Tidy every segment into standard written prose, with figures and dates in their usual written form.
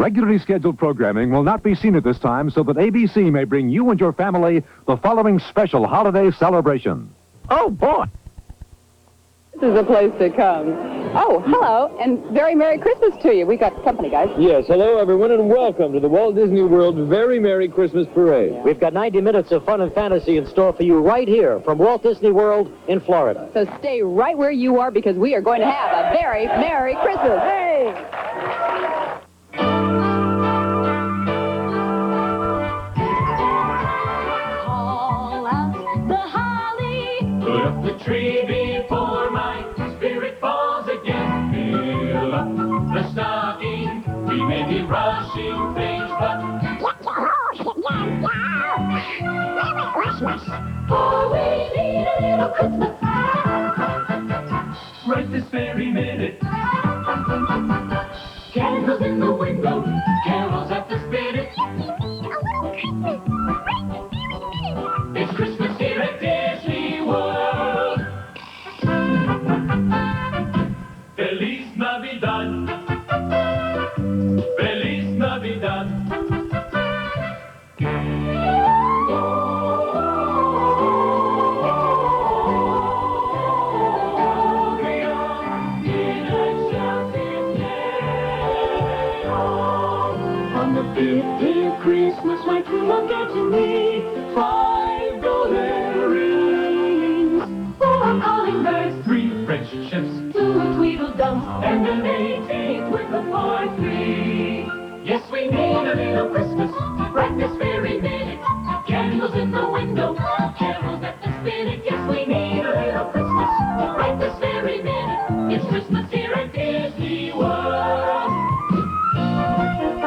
Regularly scheduled programming will not be seen at this time so that ABC may bring you and your family the following special holiday celebration. Oh, boy. This is a place to come. Oh, hello, and very Merry Christmas to you. We got company, guys. Yes, hello, everyone, and welcome to the Walt Disney World Very Merry Christmas Parade. Yeah. We've got 90 minutes of fun and fantasy in store for you right here from Walt Disney World in Florida. So stay right where you are because we are going to have a very Merry Christmas. Hey! Call out the holly. Put up the tree before my spirit falls again. Fill up the stocking. We may be rushing things, but Get your horse again, Merry Christmas. oh, we need a little Christmas right this very minute. Candles in the window, carols at the spinet. It's Christmas here at Disney World. Feliz Navidad. Feliz Navidad. On the fifth day of Christmas, my true love gave to me 5 golden rings, 4 calling birds, 3 French ships, 2 Tweedledums, and an 18th with a 4-3. Yes, we need a little Christmas right this very minute. Candles in the window, carols at the spinet. Yes, we need a little Christmas right this very minute. It's Christmas here at Disney World.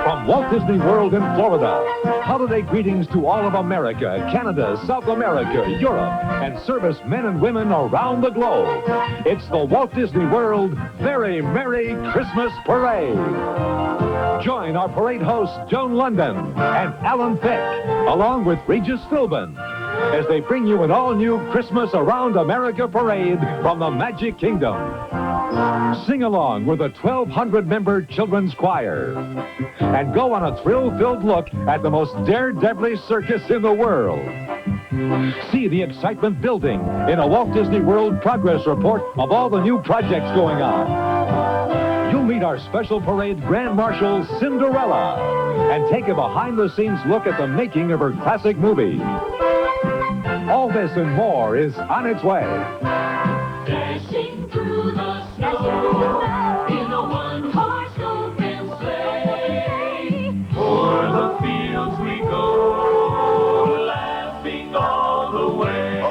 From Walt Disney World in Florida, holiday greetings to all of America, Canada, South America, Europe, and servicemen and women around the globe. It's the Walt Disney World Very Merry Christmas Parade. Join our parade hosts Joan London and Alan Thicke, along with Regis Philbin, as they bring you an all-new Christmas Around America parade from the Magic Kingdom. Sing along with a 1,200-member children's choir and go on a thrill-filled look at the most daredevil circus in the world. See the excitement building in a Walt Disney World progress report of all the new projects going on. You'll meet our special parade Grand Marshal Cinderella and take a behind-the-scenes look at the making of her classic movie. All this and more is on its way. Dashing through the snow in a one-horse open sleigh. O'er the fields we go, laughing all the way.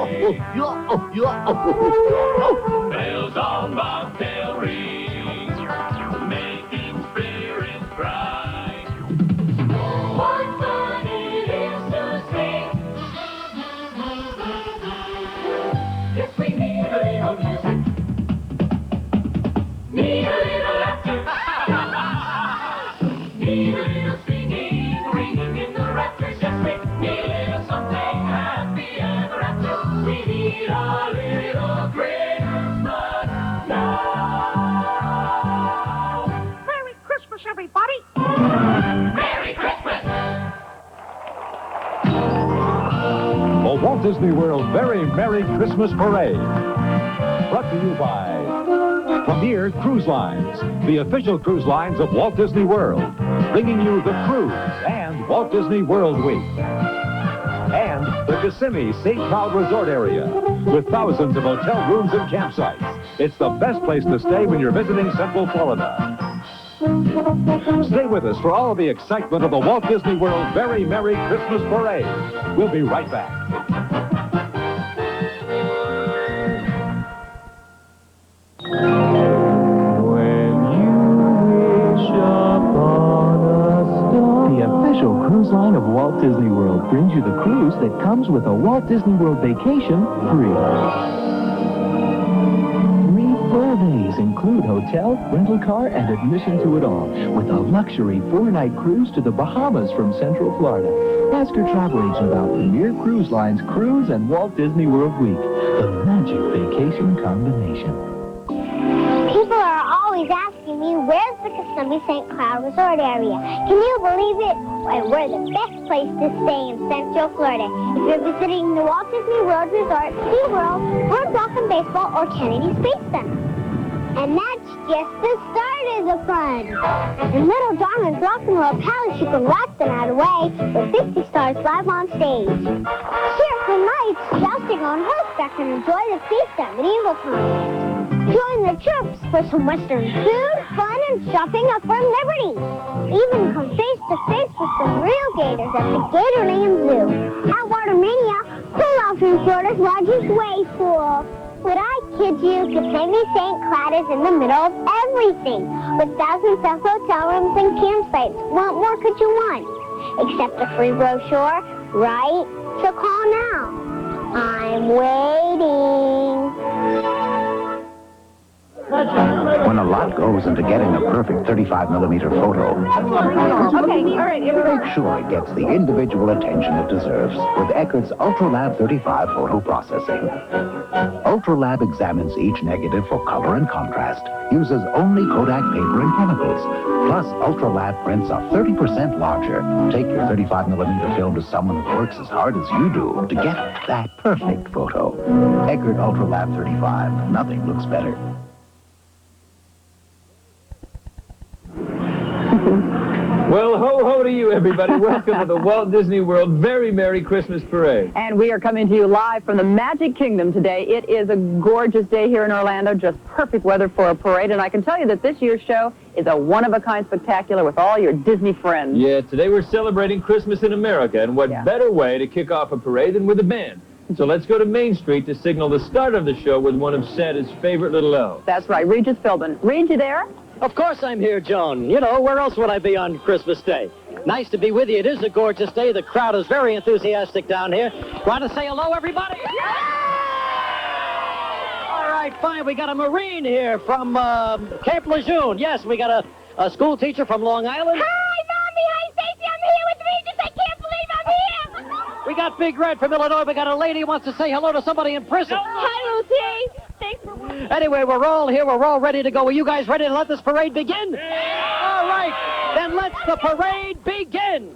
Bells on bobtail ring, making spirits bright. What fun it is to sing! Yes, we need a little music. Need a little laughter. Need a little singing, ringing in the rafters. Yes, we need a little something happy ever after. We need a little Christmas now. Merry Christmas, everybody. Merry Christmas! The Walt Disney World Very Merry Christmas Parade. Brought to you by Premier Cruise Lines, the official cruise lines of Walt Disney World, bringing you the cruise and Walt Disney World Week. And the Kissimmee St. Cloud Resort Area, with thousands of hotel rooms and campsites. It's the best place to stay when you're visiting Central Florida. Stay with us for all of the excitement of the Walt Disney World Very Merry Christmas Parade. We'll be right back. The official cruise line of Walt Disney World brings you the cruise that comes with a Walt Disney World vacation free. 3 full days include hotel, rental car, and admission to it all, with a luxury 4-night cruise to the Bahamas from Central Florida. Ask your travel agent about Premier Cruise Line's Cruise and Walt Disney World Week, the magic vacation combination. People are always asking asking me where's the Kissimmee St. Cloud Resort area. Can you believe it? Why, we're the best place to stay in Central Florida. If you're visiting the Walt Disney World Resort, SeaWorld, Boardwalk and Baseball, or Kennedy Space Center. And that's just the start of the fun. In Little Darling's Rock and Roll Palace, you can watch the night away with 50 stars live on stage. Cheerful nights, jousting on horseback, and enjoy the feast at medieval times. Join the troops for some Western food, fun, and shopping up for liberty. Even come face to face with some real gators at the Gatorland Zoo. At Watermania, cool off in Florida's largest wave pool. Would I kid you? Kissimmee St. Cloud is in the middle of everything, with thousands of hotel rooms and campsites. What more could you want? Except a free brochure, right? So call now. I'm waiting. When a lot goes into getting a perfect 35mm photo, make sure it gets the individual attention it deserves with Eckert's UltraLab 35 photo processing. UltraLab examines each negative for color and contrast, uses only Kodak paper and chemicals. Plus, UltraLab prints are 30% larger. Take your 35mm film to someone who works as hard as you do to get that perfect photo. Eckert UltraLab 35. Nothing looks better. Well, ho-ho to you, everybody. Welcome to the Walt Disney World Very Merry Christmas Parade. And we are coming to you live from the Magic Kingdom today. It is a gorgeous day here in Orlando, just perfect weather for a parade. And I can tell you that this year's show is a one-of-a-kind spectacular with all your Disney friends. Yeah, today we're celebrating Christmas in America, and what better way to kick off a parade than with a band? So let's go to Main Street to signal the start of the show with one of Santa's favorite little elves. That's right, Regis Philbin. Reed, you there? Of course I'm here, Joan. You know, where else would I be on Christmas Day? Nice to be with you. It is a gorgeous day. The crowd is very enthusiastic down here. Want to say hello, everybody? Yeah! All right, fine. We got a Marine here from Cape Lejeune. Yes, we got a school teacher from Long Island. Hi, Mommy. Hi, Stacy. I'm here with Regis. I can't believe I'm here. We got Big Red from Illinois. We got a lady who wants to say hello to somebody in prison. Hi, Lucy. Thanks for watching. Anyway, we're all here. We're all ready to go. Are you guys ready to let this parade begin? Yeah. All right. Then let's the parade begin.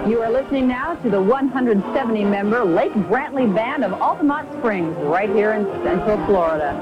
You are listening now to the 170-member Lake Brantley Band of Altamont Springs, right here in Central Florida.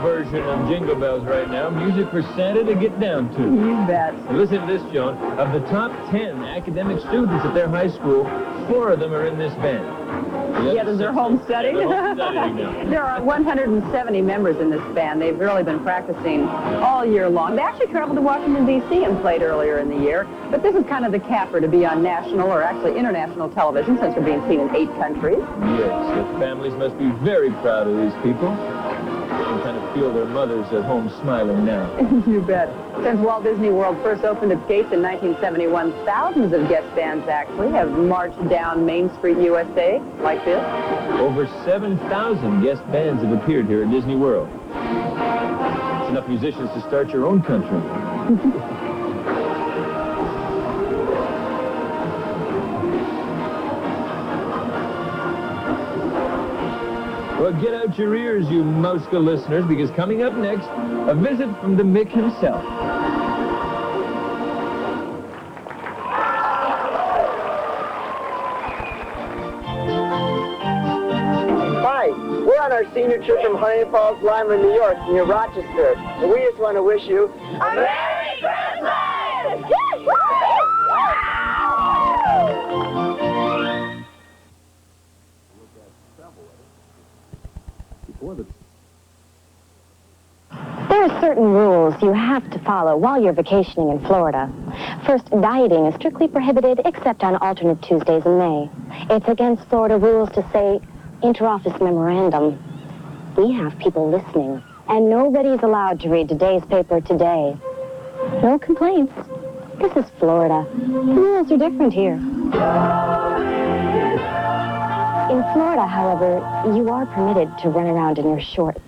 Version of Jingle Bells right now. Music for Santa to get down to. You bet. Listen to this, Joan. Of the top 10 academic students at their high school, 4 of them are in this band. Yeah, those are home studying. There are 170 members in this band. They've really been practicing all year long. They actually traveled to Washington, D.C. and played earlier in the year. But this is kind of the capper to be on national or actually international television since they're being seen in 8 countries. Yes, the families must be very proud of these people. You kind of feel their mothers at home smiling now. You bet. Since Walt Disney World first opened its gates in 1971, thousands of guest bands actually have marched down Main Street, USA, like this. Over 7,000 guest bands have appeared here at Disney World. It's enough musicians to start your own country. Well, get out your ears, you Mosca listeners, because coming up next, a visit from the Mick himself. Hi, we're on our senior trip from Honey Falls, Lima, New York, near Rochester. And we just want to wish you a Merry Christmas! There are certain rules you have to follow while you're vacationing in Florida. First, dieting is strictly prohibited except on alternate Tuesdays in May. It's against Florida rules to say interoffice memorandum. We have people listening, and nobody's allowed to read today's paper today. No complaints. This is Florida. The rules are different here. In Florida, however, you are permitted to run around in your shorts.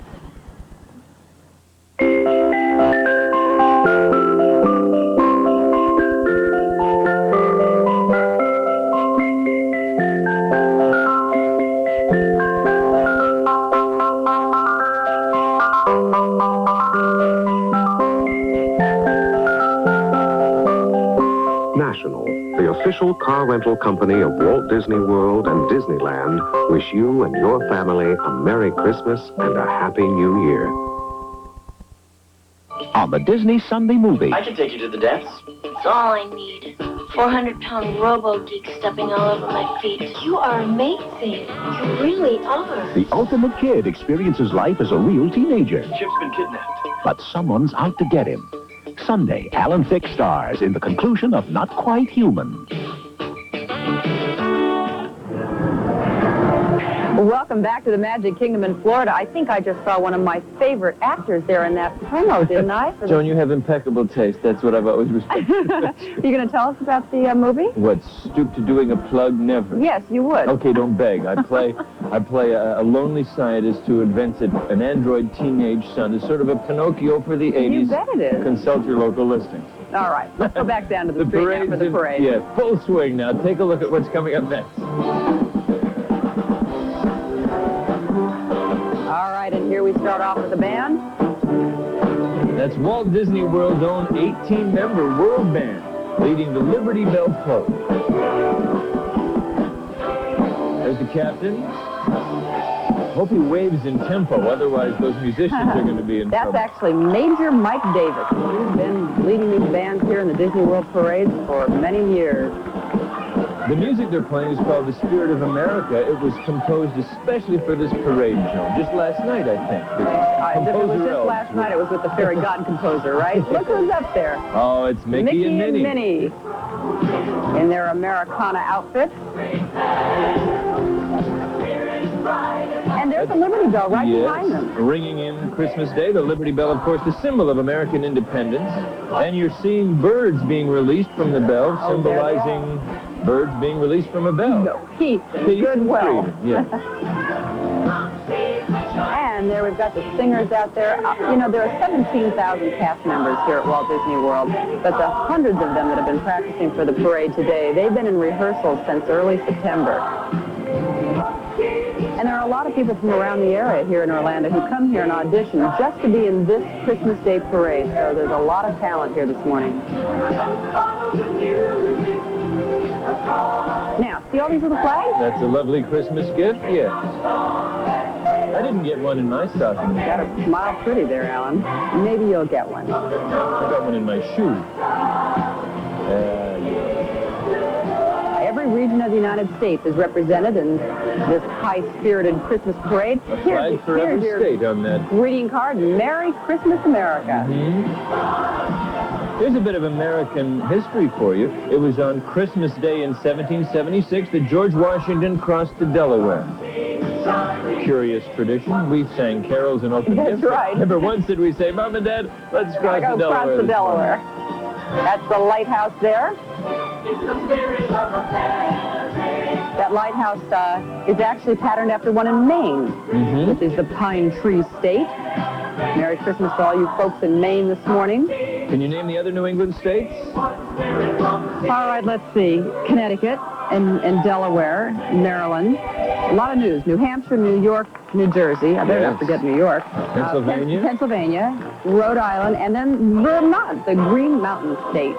National, the official car rental company of Walt Disney World and Disneyland, wish you and your family a Merry Christmas and a Happy New Year. On the Disney Sunday movie. I can take you to the dance. It's all I need. 400-pound robo-geek stepping all over my feet. You are amazing. You really are. The ultimate kid experiences life as a real teenager. Chip's been kidnapped. But someone's out to get him. Sunday, Alan Thicke stars in the conclusion of Not Quite Human. Welcome back to the Magic Kingdom in Florida. I think I just saw one of my favorite actors there in that promo, didn't I? Joan, you have impeccable taste. That's what I've always respected. You going to tell us about the movie? What, stoop to doing a plug? Never. Yes, you would. Okay, don't beg. I play a lonely scientist who invents an android teenage son. It's sort of a Pinocchio for the 80s. You bet it is. Consult your local listings. All right, let's go back down to the street now for the parade. Yeah, full swing now. Take a look at what's coming up next. All right, and here we start off with the band. That's Walt Disney World's own 18-member world band, leading the Liberty Bell Float. There's the captain. Hope he waves in tempo, otherwise those musicians are going to be in trouble. That's actually Major Mike Davis. He's been leading these bands here in the Disney World parades for many years. The music they're playing is called The Spirit of America. It was composed especially for this parade, Joan. Just last night, I think. If it was just last night, it was with the fairy god composer, right? Look who's up there. Oh, it's Mickey and Minnie. In their Americana outfits. And there's the Liberty Bell right behind them. Ringing in Christmas Day. The Liberty Bell, of course, the symbol of American independence. And you're seeing birds being released from the bell, symbolizing birds being released from a bell. No, peace and goodwill. Yeah. And there we've got the singers out there. You know, there are 17,000 cast members here at Walt Disney World, but the hundreds of them that have been practicing for the parade today, they've been in rehearsals since early September. And there are a lot of people from around the area here in Orlando who come here and audition just to be in this Christmas Day parade. So there's a lot of talent here this morning. Now, see all these little flags? That's a lovely Christmas gift, yes. I didn't get one in my stocking. You got to smile pretty there, Alan. Maybe you'll get one. I got one in my shoe. Every region of the United States is represented in this high-spirited Christmas parade. A flag for every state on that. Greeting card, Merry Christmas, America. Here's a bit of American history for you. It was on Christmas Day in 1776 that George Washington crossed to Delaware. Curious tradition. We sang carols and opened gifts. That's right. Never once did we say, Mom and Dad, let's cross to Delaware. Cross to Delaware. That's the lighthouse there. That lighthouse is actually patterned after one in Maine. This is the Pine Tree State. Merry Christmas to all you folks in Maine this morning. Can you name the other New England states? All right, let's see. Connecticut and Delaware, Maryland. A lot of news. New Hampshire, New York, New Jersey. I better not forget New York. Pennsylvania. Pennsylvania, Rhode Island, and then Vermont, the Green Mountain State.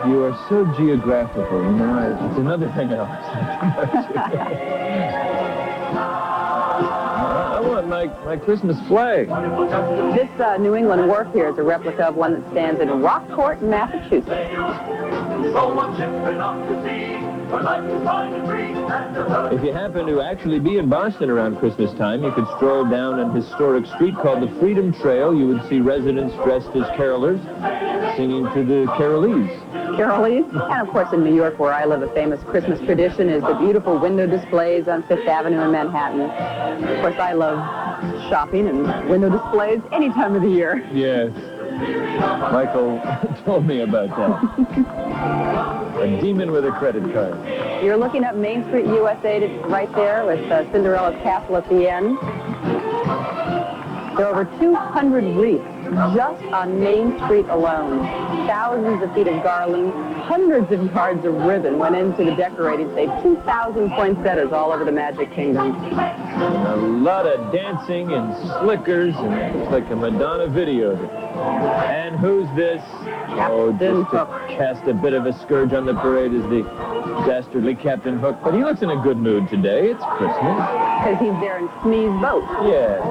You are so geographical, you know. It's another thing else. my Christmas flag. This New England wharf here is a replica of one that stands in Rockport, Massachusetts. If you happen to actually be in Boston around Christmas time, you could stroll down an historic street called the Freedom Trail. You would see residents dressed as carolers singing to the Carolese. Carolese. And of course in New York, where I live, a famous Christmas tradition is the beautiful window displays on Fifth Avenue in Manhattan. Of course, I love shopping and window displays any time of the year. Yes. Michael told me about that. A demon with a credit card. You're looking up Main Street, USA, right there with Cinderella's castle at the end. There are over 200 wreaths just on Main Street alone. Thousands of feet of garland, hundreds of yards of ribbon went into the decorating, save 2,000 poinsettias all over the Magic Kingdom. A lot of dancing and slickers, and it's like a Madonna video. And who's this? Just to cast a bit of a scourge on the parade is the dastardly Captain Hook. But he looks in a good mood today. It's Christmas. Because he's there in Snee's boat. Yes.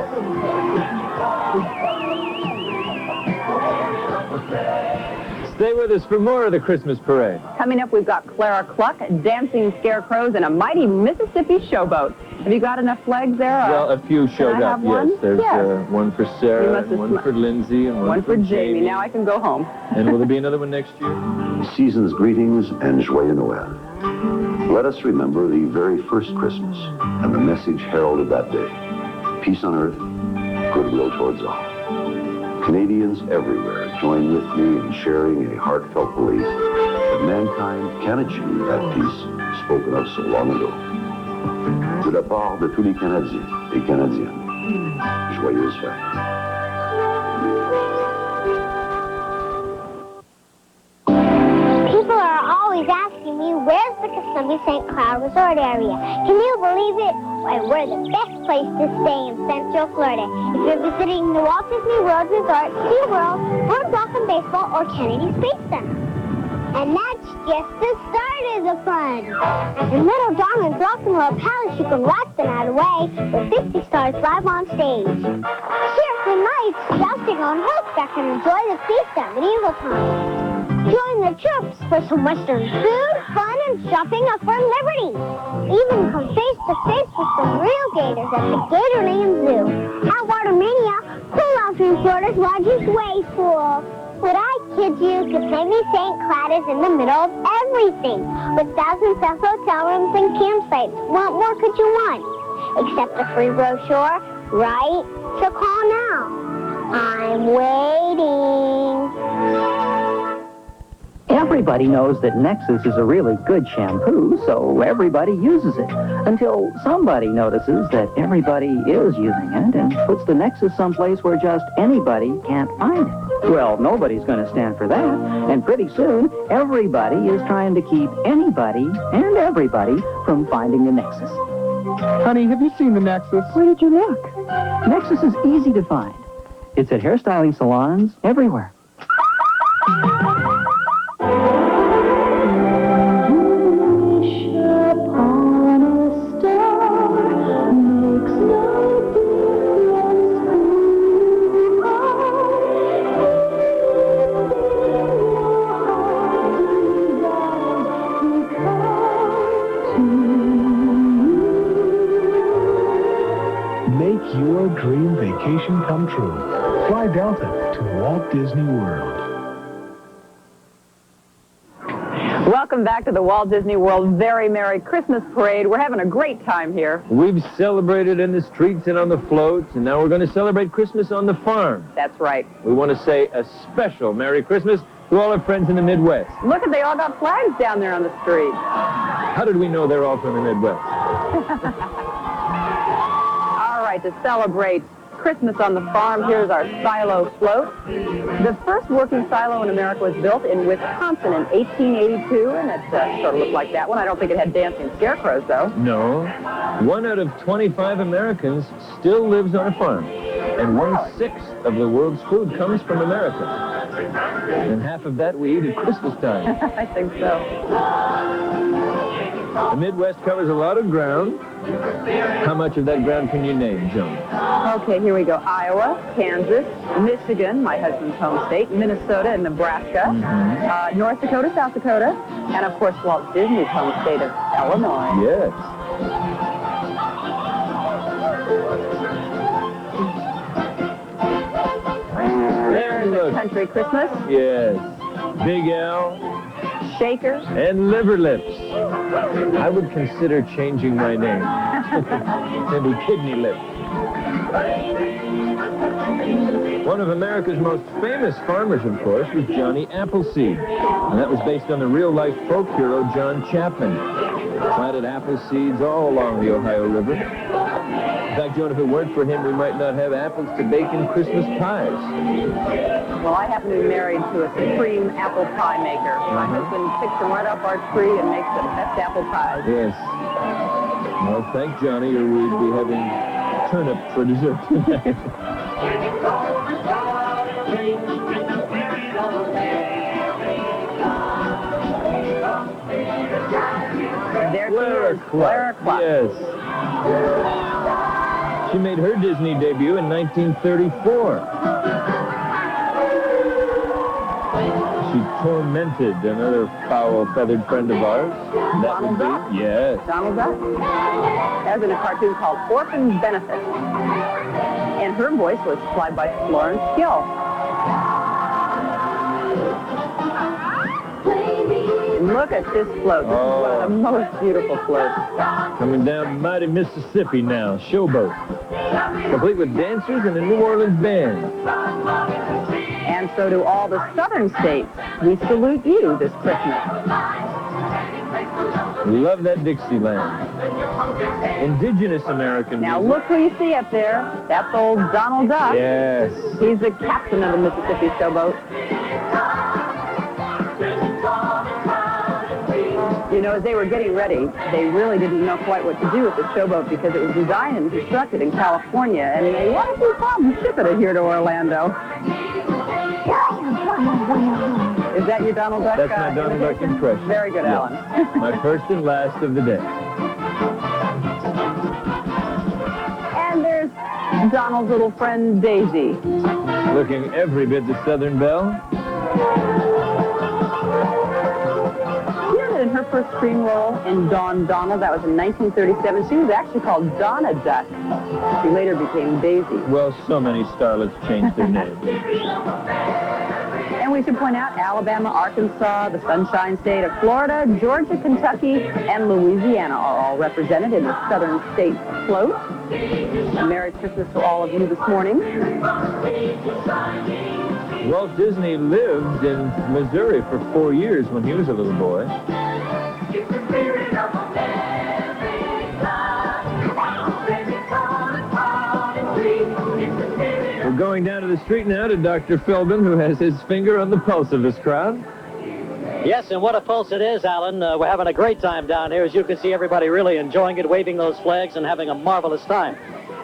Stay with us for more of the Christmas parade. Coming up, we've got Clara Cluck, dancing scarecrows, and a mighty Mississippi showboat. Have you got enough flags there? Well, a few showed up, yes. There's one for Sarah, and one for Lindsay, and one for Jamie. Now I can go home. And will there be another one next year? Season's greetings and Joyeux Noël. Let us remember the very first Christmas and the message heralded that day. Peace on earth, goodwill towards all. Canadians everywhere join with me in sharing a heartfelt belief that mankind can achieve that peace spoken of so long ago. De la part de tous les Canadiens et Canadiennes, joyeuses fêtes. People are always asking me, where's the Kissimmee St. Cloud Resort area? Can you believe it? Why, we're the best place to stay in Central Florida. If you're visiting the Walt Disney World Resort, SeaWorld, Boardwalk and Baseball, or Kennedy Space Center. And that's just the start of the fun. In Little Diamond's Rock and Roll Palace, you can watch the night away with 50 stars live on stage. Cheerful nights, jousting on horseback, and enjoy the feast at medieval times. Join the troops for some Western food, fun, and shopping up for liberty. Even come face to face with some real gators at the Gatorland Zoo. At Watermania, cool out through Florida's largest wave pool. Would I kid you? Kissimmee St. Cloud is in the middle of everything, with thousands of hotel rooms and campsites. What more could you want? Except a free brochure, right? So call now. I'm waiting. Everybody knows that Nexus is a really good shampoo, so everybody uses it. Until somebody notices that everybody is using it and puts the Nexus someplace where just anybody can't find it. Well, nobody's going to stand for that. And pretty soon, everybody is trying to keep anybody and everybody from finding the Nexus. Honey, have you seen the Nexus? Where did you look? Nexus is easy to find. It's at hairstyling salons everywhere. Your dream vacation come true. Fly Delta to Walt Disney World. Welcome back to the Walt Disney World Very Merry Christmas Parade. We're having a great time here. We've celebrated in the streets and on the floats, and now we're going to celebrate Christmas on the farm. That's right. We want to say a special Merry Christmas to all our friends in the Midwest. Look, they all got flags down there on the street. How did we know they're all from the Midwest? To celebrate Christmas on the farm, here's our silo float. The first working silo in America was built in Wisconsin in 1882, and it sort of looked like that one. I don't think it had dancing scarecrows, though. No. 1 out of 25 Americans still lives on a farm, and 1/6 of the world's food comes from America. And half of that we eat at Christmas time. I think so. The Midwest covers a lot of ground. How much of that ground can you name, Joan? Okay, here we go. Iowa, Kansas, Michigan, my husband's home state, Minnesota and Nebraska, North Dakota, South Dakota, and of course Walt Disney's home state of Illinois. Yes. There's a country Christmas. Yes. Big L. Shaker. And Liver Lips. I would consider changing my name. Maybe Kidney Lips. One of America's most famous farmers, of course, was Johnny Appleseed. And that was based on the real-life folk hero John Chapman. Planted apple seeds all along the Ohio River. In fact, Joan, if it weren't for him, we might not have apples to bake in Christmas pies. Well, I happen to be married to a supreme apple pie maker. My husband picks them right off our tree and makes the best apple pies. Yes. Well, thank Johnny, or we'd be having turnip for dessert tonight. There she is, Clara Clark. Yes. She made her Disney debut in 1934. She tormented another foul-feathered friend of ours. That Donald Duck? Yes. Donald Duck. As in a cartoon called Orphan's Benefit. And her voice was supplied by Florence Gill. Look at this float. This is one of the most beautiful floats. Coming down mighty Mississippi now. Showboat. Complete with dancers and a New Orleans band. And so do all the southern states. We salute you this Christmas. Love that Dixieland. Indigenous American Now music. look who you see up there. That's old Donald Duck. Yes. He's the captain of the Mississippi showboat. You know, as they were getting ready, they really didn't know quite what to do with the showboat because it was designed and constructed in California, and they had a few problems shipping it here to Orlando. Is that your Donald Duck? That's my Donald Duck impression. Very good, Yes. Alan. My first and last of the day. And there's Donald's little friend, Daisy. Looking every bit the Southern Belle. In her first screen role in Dawn Donald, that was in 1937. She was actually called Donna Duck. She later became Daisy. Well, so many starlets changed their names. And we should point out Alabama, Arkansas, the Sunshine State of Florida, Georgia, Kentucky, and Louisiana are all represented in the Southern States float. Merry Christmas to all of you this morning. Walt Disney lived in Missouri for 4 years when he was a little boy. We're going down to the street now to Dr. Philbin, who has his finger on the pulse of this crowd. Yes, and what a pulse it is, Alan. We're having a great time down here. As you can see, everybody really enjoying it, waving those flags and having a marvelous time.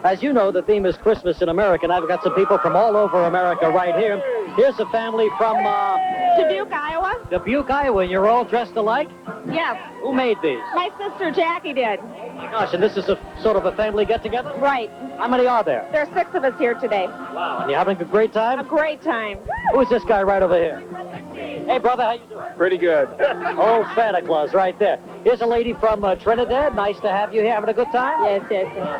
As you know, the theme is Christmas in America, and I've got some people from all over America right here. Here's a family from Dubuque, Iowa. Dubuque, Iowa, and you're all dressed alike? Yes. Who made these? My sister Jackie did. Oh my gosh, and this is a sort of a family get-together? Right. How many are there? There are 6 of us here today. Wow, and you having a great time? A great time. Who's this guy right over here? Hey, brother, how you doing? Pretty good. Old Santa Claus right there. Here's a lady from Trinidad. Nice to have you here. Having a good time? Yes.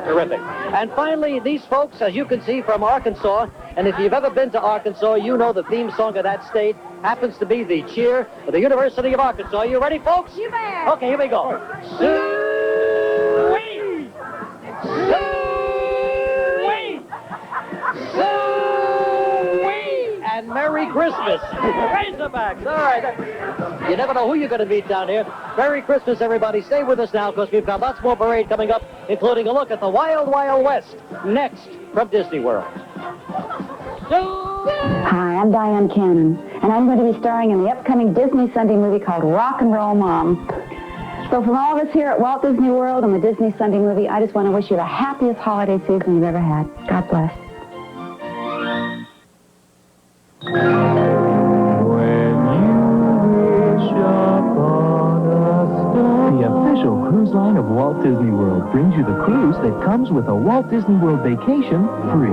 Terrific. And finally, these folks, as you can see, from Arkansas. And if you've ever been to Arkansas, you know the theme song of that state happens to be the cheer of the University of Arkansas. You ready, folks? You bet. Okay, here we go. Sue-wee! Sue-wee! Sue-wee! And Merry Christmas. Razorbacks. All right. You never know who you're going to meet down here. Merry Christmas, everybody. Stay with us now because we've got lots more parade coming up, including a look at the Wild Wild West next from Disney World. Hi, I'm Diane Cannon, and I'm going to be starring in the upcoming Disney Sunday movie called Rock and Roll Mom. So from all of us here at Walt Disney World and the Disney Sunday movie, I just want to wish you the happiest holiday season you've ever had. God bless. The official Cruise Line of Walt Disney World brings you the cruise that comes with a Walt Disney World vacation free.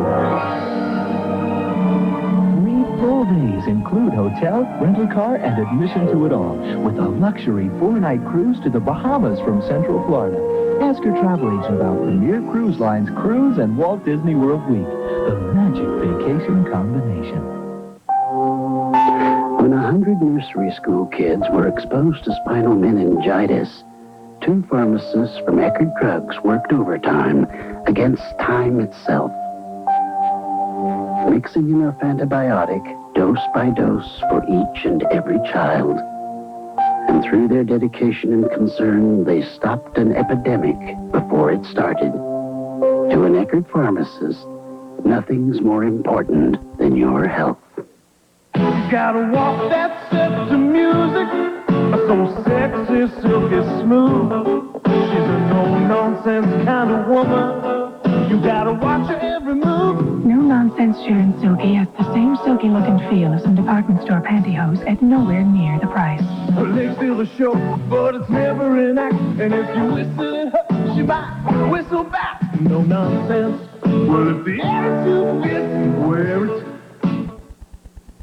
3 full days include hotel, rental car, and admission to it all, with a luxury 4-night cruise to the Bahamas from Central Florida. Ask your travel agent about Premier Cruise Line's Cruise and Walt Disney World Week, the magic vacation combination. When 100 nursery school kids were exposed to spinal meningitis, 2 pharmacists from Eckerd Drugs worked overtime against time itself, mixing enough antibiotic, dose by dose, for each and every child. And through their dedication and concern, they stopped an epidemic before it started. To an Eckerd pharmacist, nothing's more important than your health. You gotta walk that set to music, so sexy, silky smooth. She's a no-nonsense kind of woman. You gotta watch her every move. No Nonsense Sharon Silky has the same silky look and feel as some department store pantyhose at nowhere near the price. Her legs steal the show, but it's never an act. And if you whistle at her, she might whistle back. No nonsense. Well, if the attitude fits, wear it.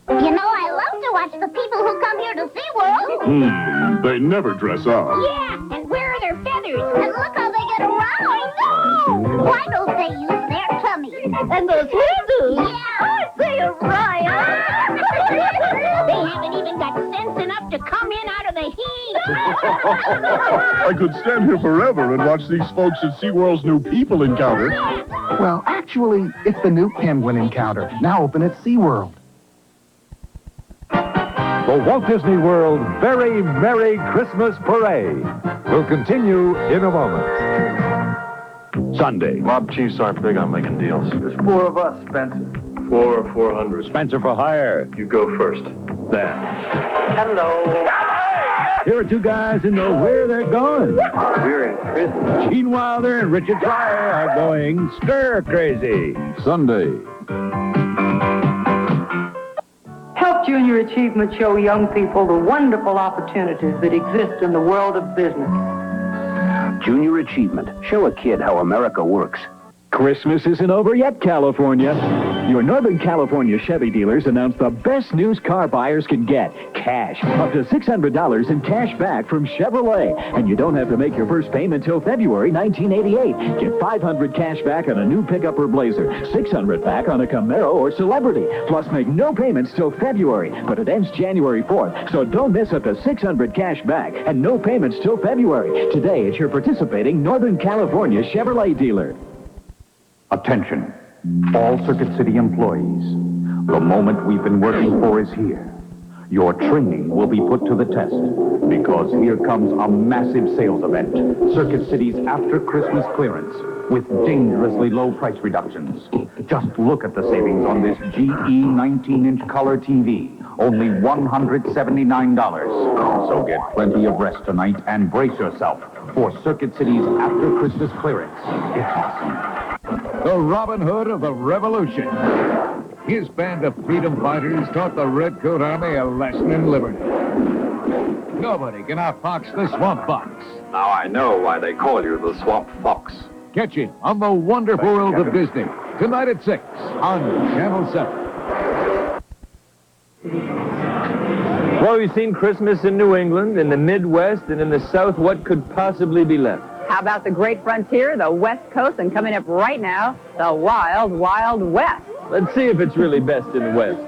You know, I love to watch the people who come here to SeaWorld. They never dress up. Yeah, and where are their feathers? And look how they get around. I know. Why don't they use their tummies? And those hairdos. Yeah, aren't they a riot? They haven't even got sense enough to come in out of the heat. I could stand here forever and watch these folks at SeaWorld's new people encounter. Well, actually, it's the new penguin encounter, now open at SeaWorld. The Walt Disney World Very Merry Christmas Parade will continue in a moment. Sunday. Mob chiefs aren't big on making deals. There's 4 of us, Spencer. 4 or 400. Spencer for hire. You go first. There. Hello. Here are 2 guys who know where they're going. We're in prison. Gene Wilder and Richard Pryor are going stir crazy. Sunday. Help Junior Achievement show young people the wonderful opportunities that exist in the world of business. Junior Achievement. Show a kid how America works. Christmas isn't over yet, California. Your Northern California Chevy dealers announced the best news car buyers can get. Cash. Up to $600 in cash back from Chevrolet. And you don't have to make your first payment until February 1988. Get $500 cash back on a new pickup or Blazer. $600 back on a Camaro or Celebrity. Plus, make no payments till February. But it ends January 4th. So don't miss up to $600 cash back and no payments till February. Today at your participating Northern California Chevrolet dealer. Attention, all Circuit City employees. The moment we've been working for is here. Your training will be put to the test because here comes a massive sales event. Circuit City's after Christmas clearance with dangerously low price reductions. Just look at the savings on this GE 19-inch color TV. Only $179. So get plenty of rest tonight and brace yourself for Circuit City's after Christmas clearance. It's awesome. The Robin Hood of the Revolution. His band of freedom fighters taught the Redcoat Army a lesson in liberty. Nobody can outfox the Swamp Fox. Now I know why they call you the Swamp Fox. Catch him on the Wonderful World of Disney, tonight at 6 on Channel 7. Well, we've seen Christmas in New England, in the Midwest, and in the South. What could possibly be left? How about the great frontier, the West Coast, and coming up right now, the Wild, Wild West. Let's see if it's really best in the West.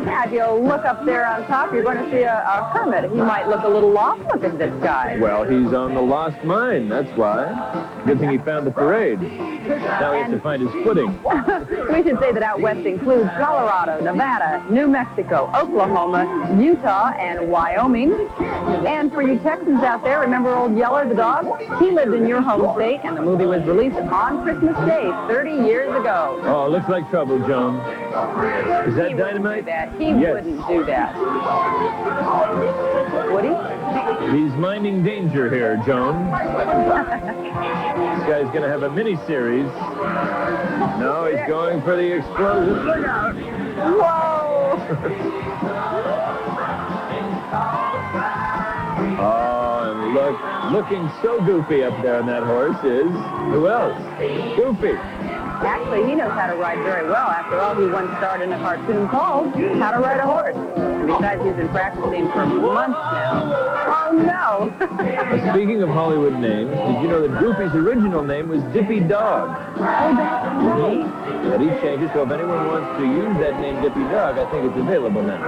Yeah, if you look up there on top, you're going to see a hermit. He might look a little lost looking, this guy. Well, he's on the lost mine, that's why. Good thing he found the parade. Now he has to find his footing. We should say that out west includes Colorado, Nevada, New Mexico, Oklahoma, Utah, and Wyoming. And for you Texans out there, remember old Yeller the dog? He lived in your home state, and the movie was released on Christmas Day 30 years ago. Oh, looks like trouble, Joan. Is that dynamite? He wouldn't do that. Would he? He's minding danger here, Joan. This guy's going to have a mini-series. No, he's going for the explosion. Look out! Whoa! look. Looking so goofy up there on that horse is... Who else? Goofy. Actually, he knows how to ride very well. After all, he once starred in a cartoon called How to Ride a Horse. And besides, he's been practicing for months now. Oh, no. Speaking of Hollywood names, did you know that Goofy's original name was Dippy Dog? Oh, that's right. But he changed it, so if anyone wants to use that name Dippy Dog, I think it's available now.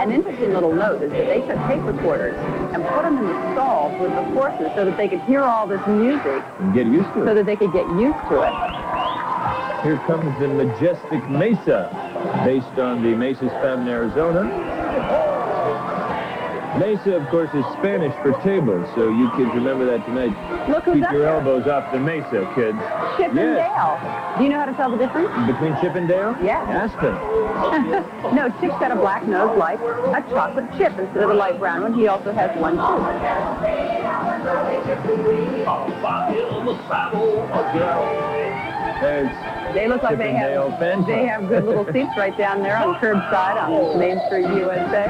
An interesting little note is that they took tape recorders and put them in the stalls with the horses so that they could hear all this music. And get used to it. So that they could get used to it. Here comes the majestic Mesa, based on the Mesa's found in Arizona. Mesa, of course, is Spanish for table, so you kids remember that tonight. Look who's Keep up your there. elbows off the Mesa, kids. Chip and Yes. Dale. Do you know how to tell the difference? Between Chip and Dale? Yeah. Aspen. No, Chip's got a black nose like a chocolate chip instead of the light brown one. He also has one too. They look like Chip and Dale fan they have good little seats right down there on the curbside on Main Street, USA.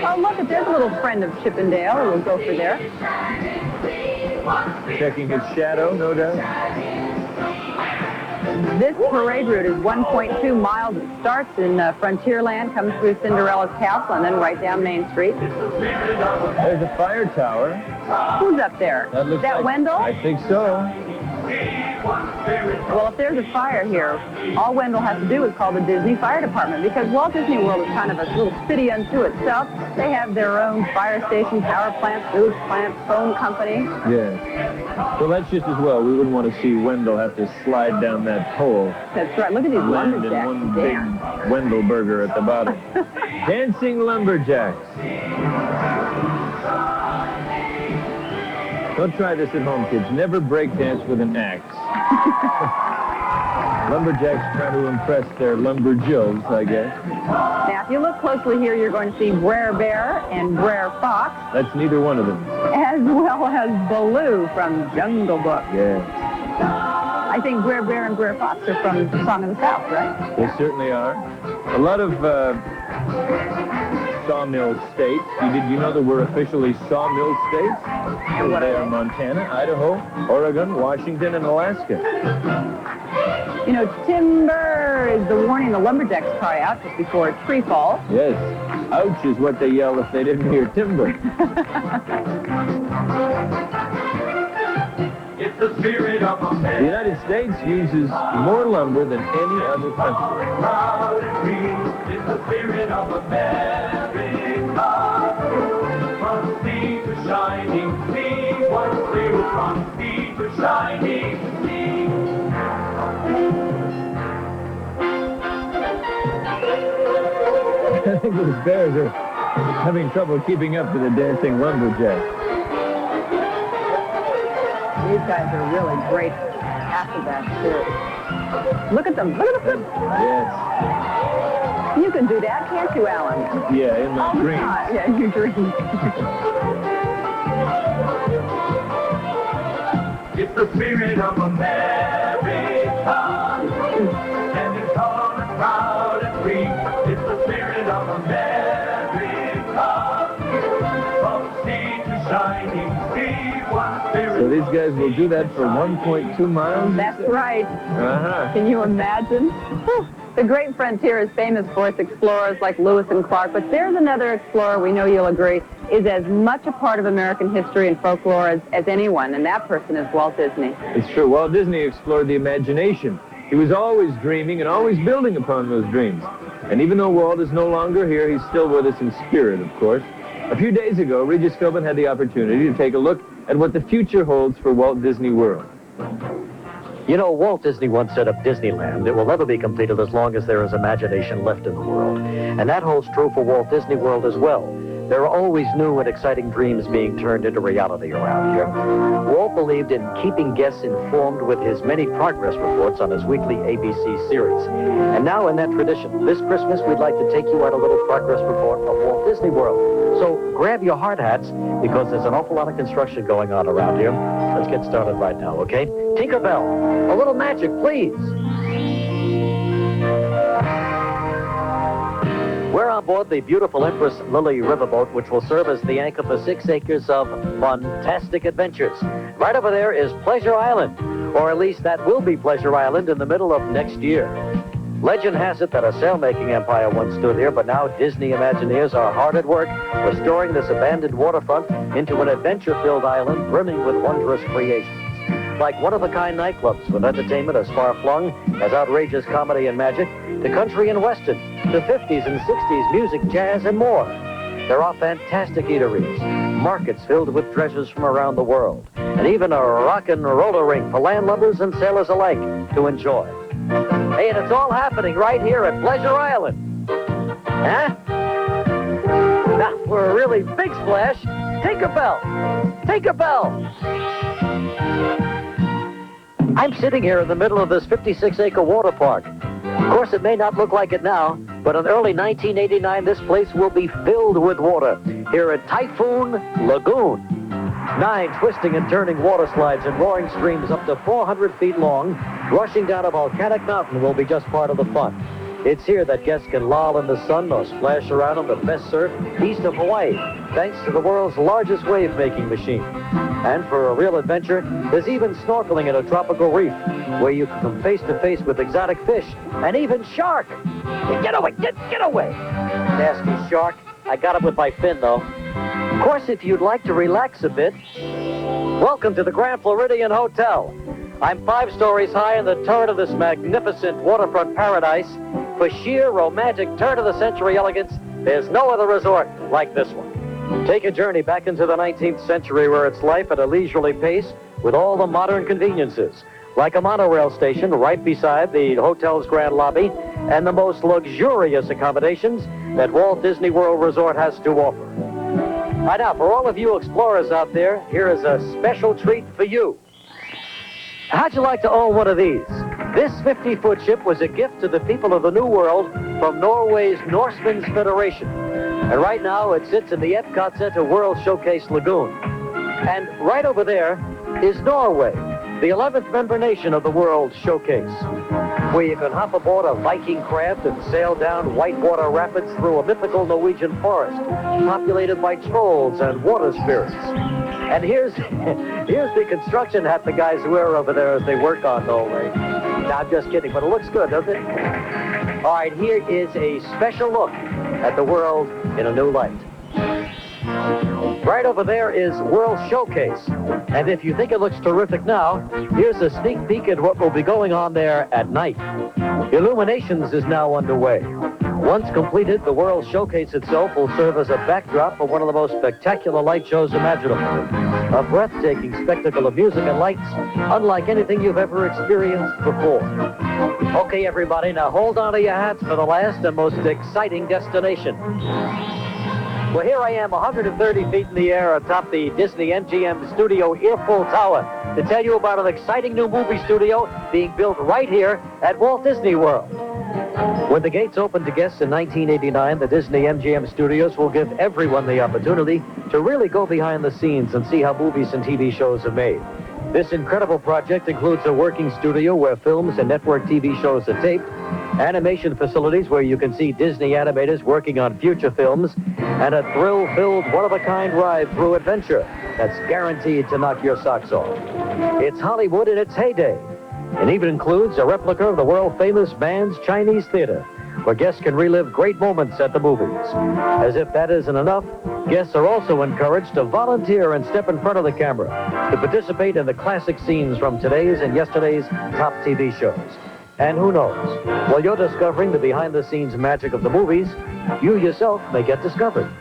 Oh, look, there's a little friend of Chip and Dale, a little gopher there. Checking his shadow, no doubt. This parade route is 1.2 miles. It starts in Frontierland, comes through Cinderella's castle, and then right down Main Street. There's a fire tower. Who's up there? That looks that like, Wendell? I think so. Well, if there's a fire here, all Wendell has to do is call the Disney Fire Department, because Walt Disney World is kind of a little city unto itself. They have their own fire station, power plant, food plant, phone company. Yes. Well, that's just as well. We wouldn't want to see Wendell have to slide down that pole. That's right. Look at these Land in lumberjacks. one Damn. big Wendell burger at the bottom. Dancing lumberjacks. Don't try this at home, kids. Never break dance with an axe. Lumberjacks trying to impress their lumberjills, I guess. Now, if you look closely here, you're going to see Brer Bear and Brer Fox, That's neither one of them. as well as Baloo from Jungle Book. Yeah, I think Brer Bear and Brer Fox are from Song of the South, right? they certainly are. A lot of sawmill states. Did you know that we're officially sawmill states? And what They are are they? Montana, Idaho, Oregon, Washington, and Alaska. You know, timber is the warning the lumberjacks cry out just before a tree falls. Yes. Ouch is what they yell if they didn't hear timber. It's the spirit of America. The United States uses more lumber than any other country. Proud and free. It's the spirit of America. From sea to shining sea. What's clear from sea to shining sea. I think those bears are having trouble keeping up to the dancing lumberjacks. These guys are really great acrobats, too. Look at them. Look at them. Yes. You can do that, can't you, Alan? Yeah, in my All the dreams. time. Yeah, in your dreams. It's the spirit of America. Standing tall and proud and free. It's the spirit of America. From sea to shining sea. One spirit. So these guys will do that for 1.2 miles? That's right. Uh-huh. Can you imagine? Whew. The Great Frontier is famous for its explorers like Lewis and Clark, but there's another explorer, we know you'll agree, is as much a part of American history and folklore as anyone, and that person is Walt Disney. It's true. Walt Disney explored the imagination. He was always dreaming and always building upon those dreams. And even though Walt is no longer here, he's still with us in spirit, of course. A few days ago, Regis Philbin had the opportunity to take a look at what the future holds for Walt Disney World. You know, Walt Disney once set up Disneyland. It will never be completed as long as there is imagination left in the world. And that holds true for Walt Disney World as well. there are always new and exciting dreams being turned into reality around here. Walt believed in keeping guests informed with his many progress reports on his weekly ABC series. And now, in that tradition, this Christmas, we'd like to take you on a little progress report of Walt Disney World. So grab your hard hats, because there's an awful lot of construction going on around here. Let's get started right now, okay? Tinkerbell, a little magic, please. We're on board the beautiful Empress Lily riverboat, which will serve as the anchor for 6 acres of fantastic adventures. Right over there is Pleasure Island, or at least that will be Pleasure Island in the middle of next year. Legend has it that a sail-making empire once stood here, but now Disney Imagineers are hard at work restoring this abandoned waterfront into an adventure-filled island brimming with wondrous creations. Like one-of-a-kind nightclubs with entertainment as far-flung as outrageous comedy and magic, to country and western, to 50s and 60s music, jazz, and more. There are fantastic eateries, markets filled with treasures from around the world, and even a rock and roller rink for landlubbers and sailors alike to enjoy. Hey, and it's all happening right here at Pleasure Island. Huh? Now, for a really big splash, Tinkerbell! Tinkerbell! I'm sitting here in the middle of this 56-acre water park. Of course, it may not look like it now, but in early 1989, this place will be filled with water here at Typhoon Lagoon. 9 twisting and turning water slides and roaring streams up to 400 feet long, rushing down a volcanic mountain will be just part of the fun. It's here that guests can loll in the sun or splash around on the best surf east of Hawaii, thanks to the world's largest wave-making machine. And for a real adventure, there's even snorkeling at a tropical reef, where you can come face-to-face with exotic fish, and even shark. Get away, get away! Nasty shark. I got him with my fin, though. Of course, if you'd like to relax a bit, welcome to the Grand Floridian Hotel. I'm 5 stories high in the turret of this magnificent waterfront paradise. For sheer romantic turn-of-the-century elegance, there's no other resort like this one. Take a journey back into the 19th century, where it's life at a leisurely pace with all the modern conveniences, like a monorail station right beside the hotel's grand lobby and the most luxurious accommodations that Walt Disney World Resort has to offer. Right now, for all of you explorers out there, here is a special treat for you. How'd you like to own one of these? This 50-foot ship was a gift to the people of the New World from Norway's Norsemen's Federation. And right now, it sits in the Epcot Center World Showcase Lagoon. And right over there is Norway, the 11th member nation of the World Showcase, where you can hop aboard a Viking craft and sail down whitewater rapids through a mythical Norwegian forest, populated by trolls and water spirits. And here's the construction hat the guys wear over there as they work on Norway. Now, I'm just kidding, but it looks good, doesn't it? All right, here is a special look at the world in a new light. Right over there is World Showcase. And if you think it looks terrific now, here's a sneak peek at what will be going on there at night. Illuminations is now underway. Once completed, the World Showcase itself will serve as a backdrop for one of the most spectacular light shows imaginable. A breathtaking spectacle of music and lights, unlike anything you've ever experienced before. Okay, everybody, now hold on to your hats for the last and most exciting destination. Well, here I am, 130 feet in the air atop the Disney MGM Studio Earful Tower to tell you about an exciting new movie studio being built right here at Walt Disney World. When the gates opened to guests in 1989, the Disney MGM Studios will give everyone the opportunity to really go behind the scenes and see how movies and TV shows are made. This incredible project includes a working studio where films and network TV shows are taped, animation facilities where you can see Disney animators working on future films, and a thrill-filled, one-of-a-kind ride-through adventure that's guaranteed to knock your socks off. It's Hollywood in its heyday. It even includes a replica of the world-famous Mann's Chinese Theater, where guests can relive great moments at the movies. As if that isn't enough, guests are also encouraged to volunteer and step in front of the camera to participate in the classic scenes from today's and yesterday's top TV shows. And who knows, while you're discovering the behind-the-scenes magic of the movies, you yourself may get discovered.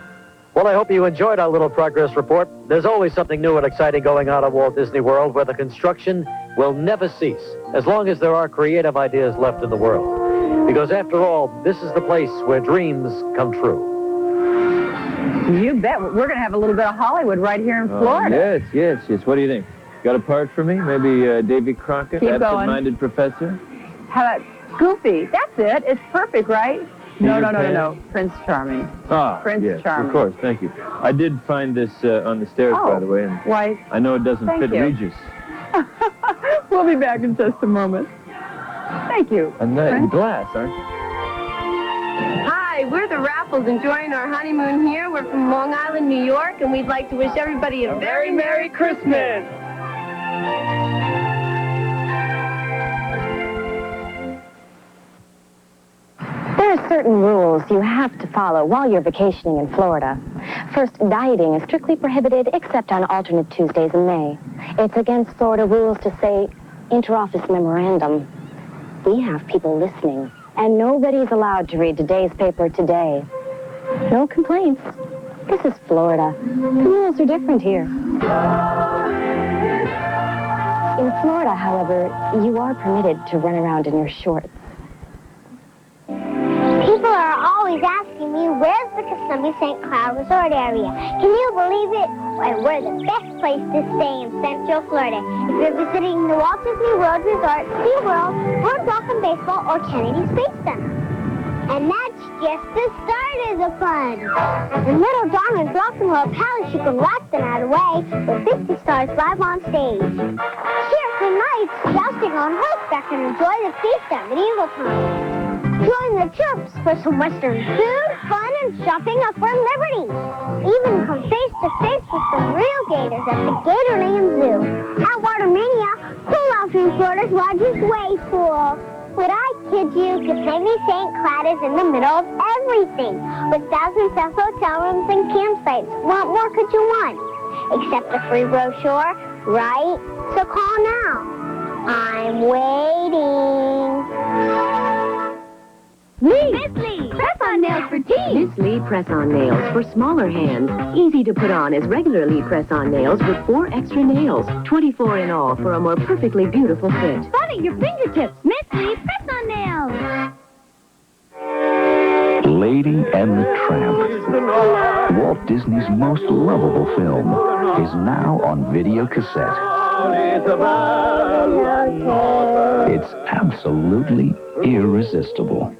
Well, I hope you enjoyed our little progress report. There's always something new and exciting going on at Walt Disney World, where the construction will never cease, as long as there are creative ideas left in the world. Because after all, this is the place where dreams come true. You bet. We're going to have a little bit of Hollywood right here in Florida. Yes. What do you think? Got a part for me? Maybe Davy Crockett, Keep going. absent-minded professor? How about Goofy? That's it. It's perfect, right? No. Prince Charming. Prince yes, Charming. Of course. Thank you. I did find this on the stairs, by the way. And why? I know it doesn't fit you. Regis. We'll be back in just a moment. Thank you. And that glass, aren't you? Hi, we're the Raffles enjoying our honeymoon here. We're from Long Island, New York, and we'd like to wish everybody a very Merry Christmas. There are certain rules you have to follow while you're vacationing in Florida. First, dieting is strictly prohibited except on alternate Tuesdays in May. It's against Florida rules to say interoffice memorandum. We have people listening, and nobody's allowed to read today's paper today. No complaints. This is Florida. The rules are different here. In Florida, however, you are permitted to run around in your shorts. People are always asking me, where's the Kissimmee St. Cloud Resort area? Can you believe it? Why, we're the best place to stay in Central Florida. If you're visiting the Walt Disney World Resort, SeaWorld, Boardwalk and Baseball, or Kennedy Space Center. And that's just the start of the fun. In Little Darwin's Rock and Roll Palace, you can watch the night away with 50 stars live on stage. Cheerful nights, jousting on horseback, and enjoy the feast at medieval times. Join the troops for some Western food, fun, and shopping up for liberty. Even come face to face with some real gators at the Gatorland Zoo. At Watermania, pool out in Florida's largest wave pool. Would I kid you? Kissimmee St. Cloud is in the middle of everything, with thousands of hotel rooms and campsites. What more could you want? Except a free brochure, right? So call now. I'm waiting. Miss Lee, press-on nails for teens. Miss Lee press-on nails for smaller hands. Easy to put on as regular Lee press-on nails with 4 extra nails. 24 in all for a more perfectly beautiful fit. Fun at your fingertips. Miss Lee press-on nails. Lady and the Tramp, Walt Disney's most lovable film, is now on video cassette. It's absolutely irresistible.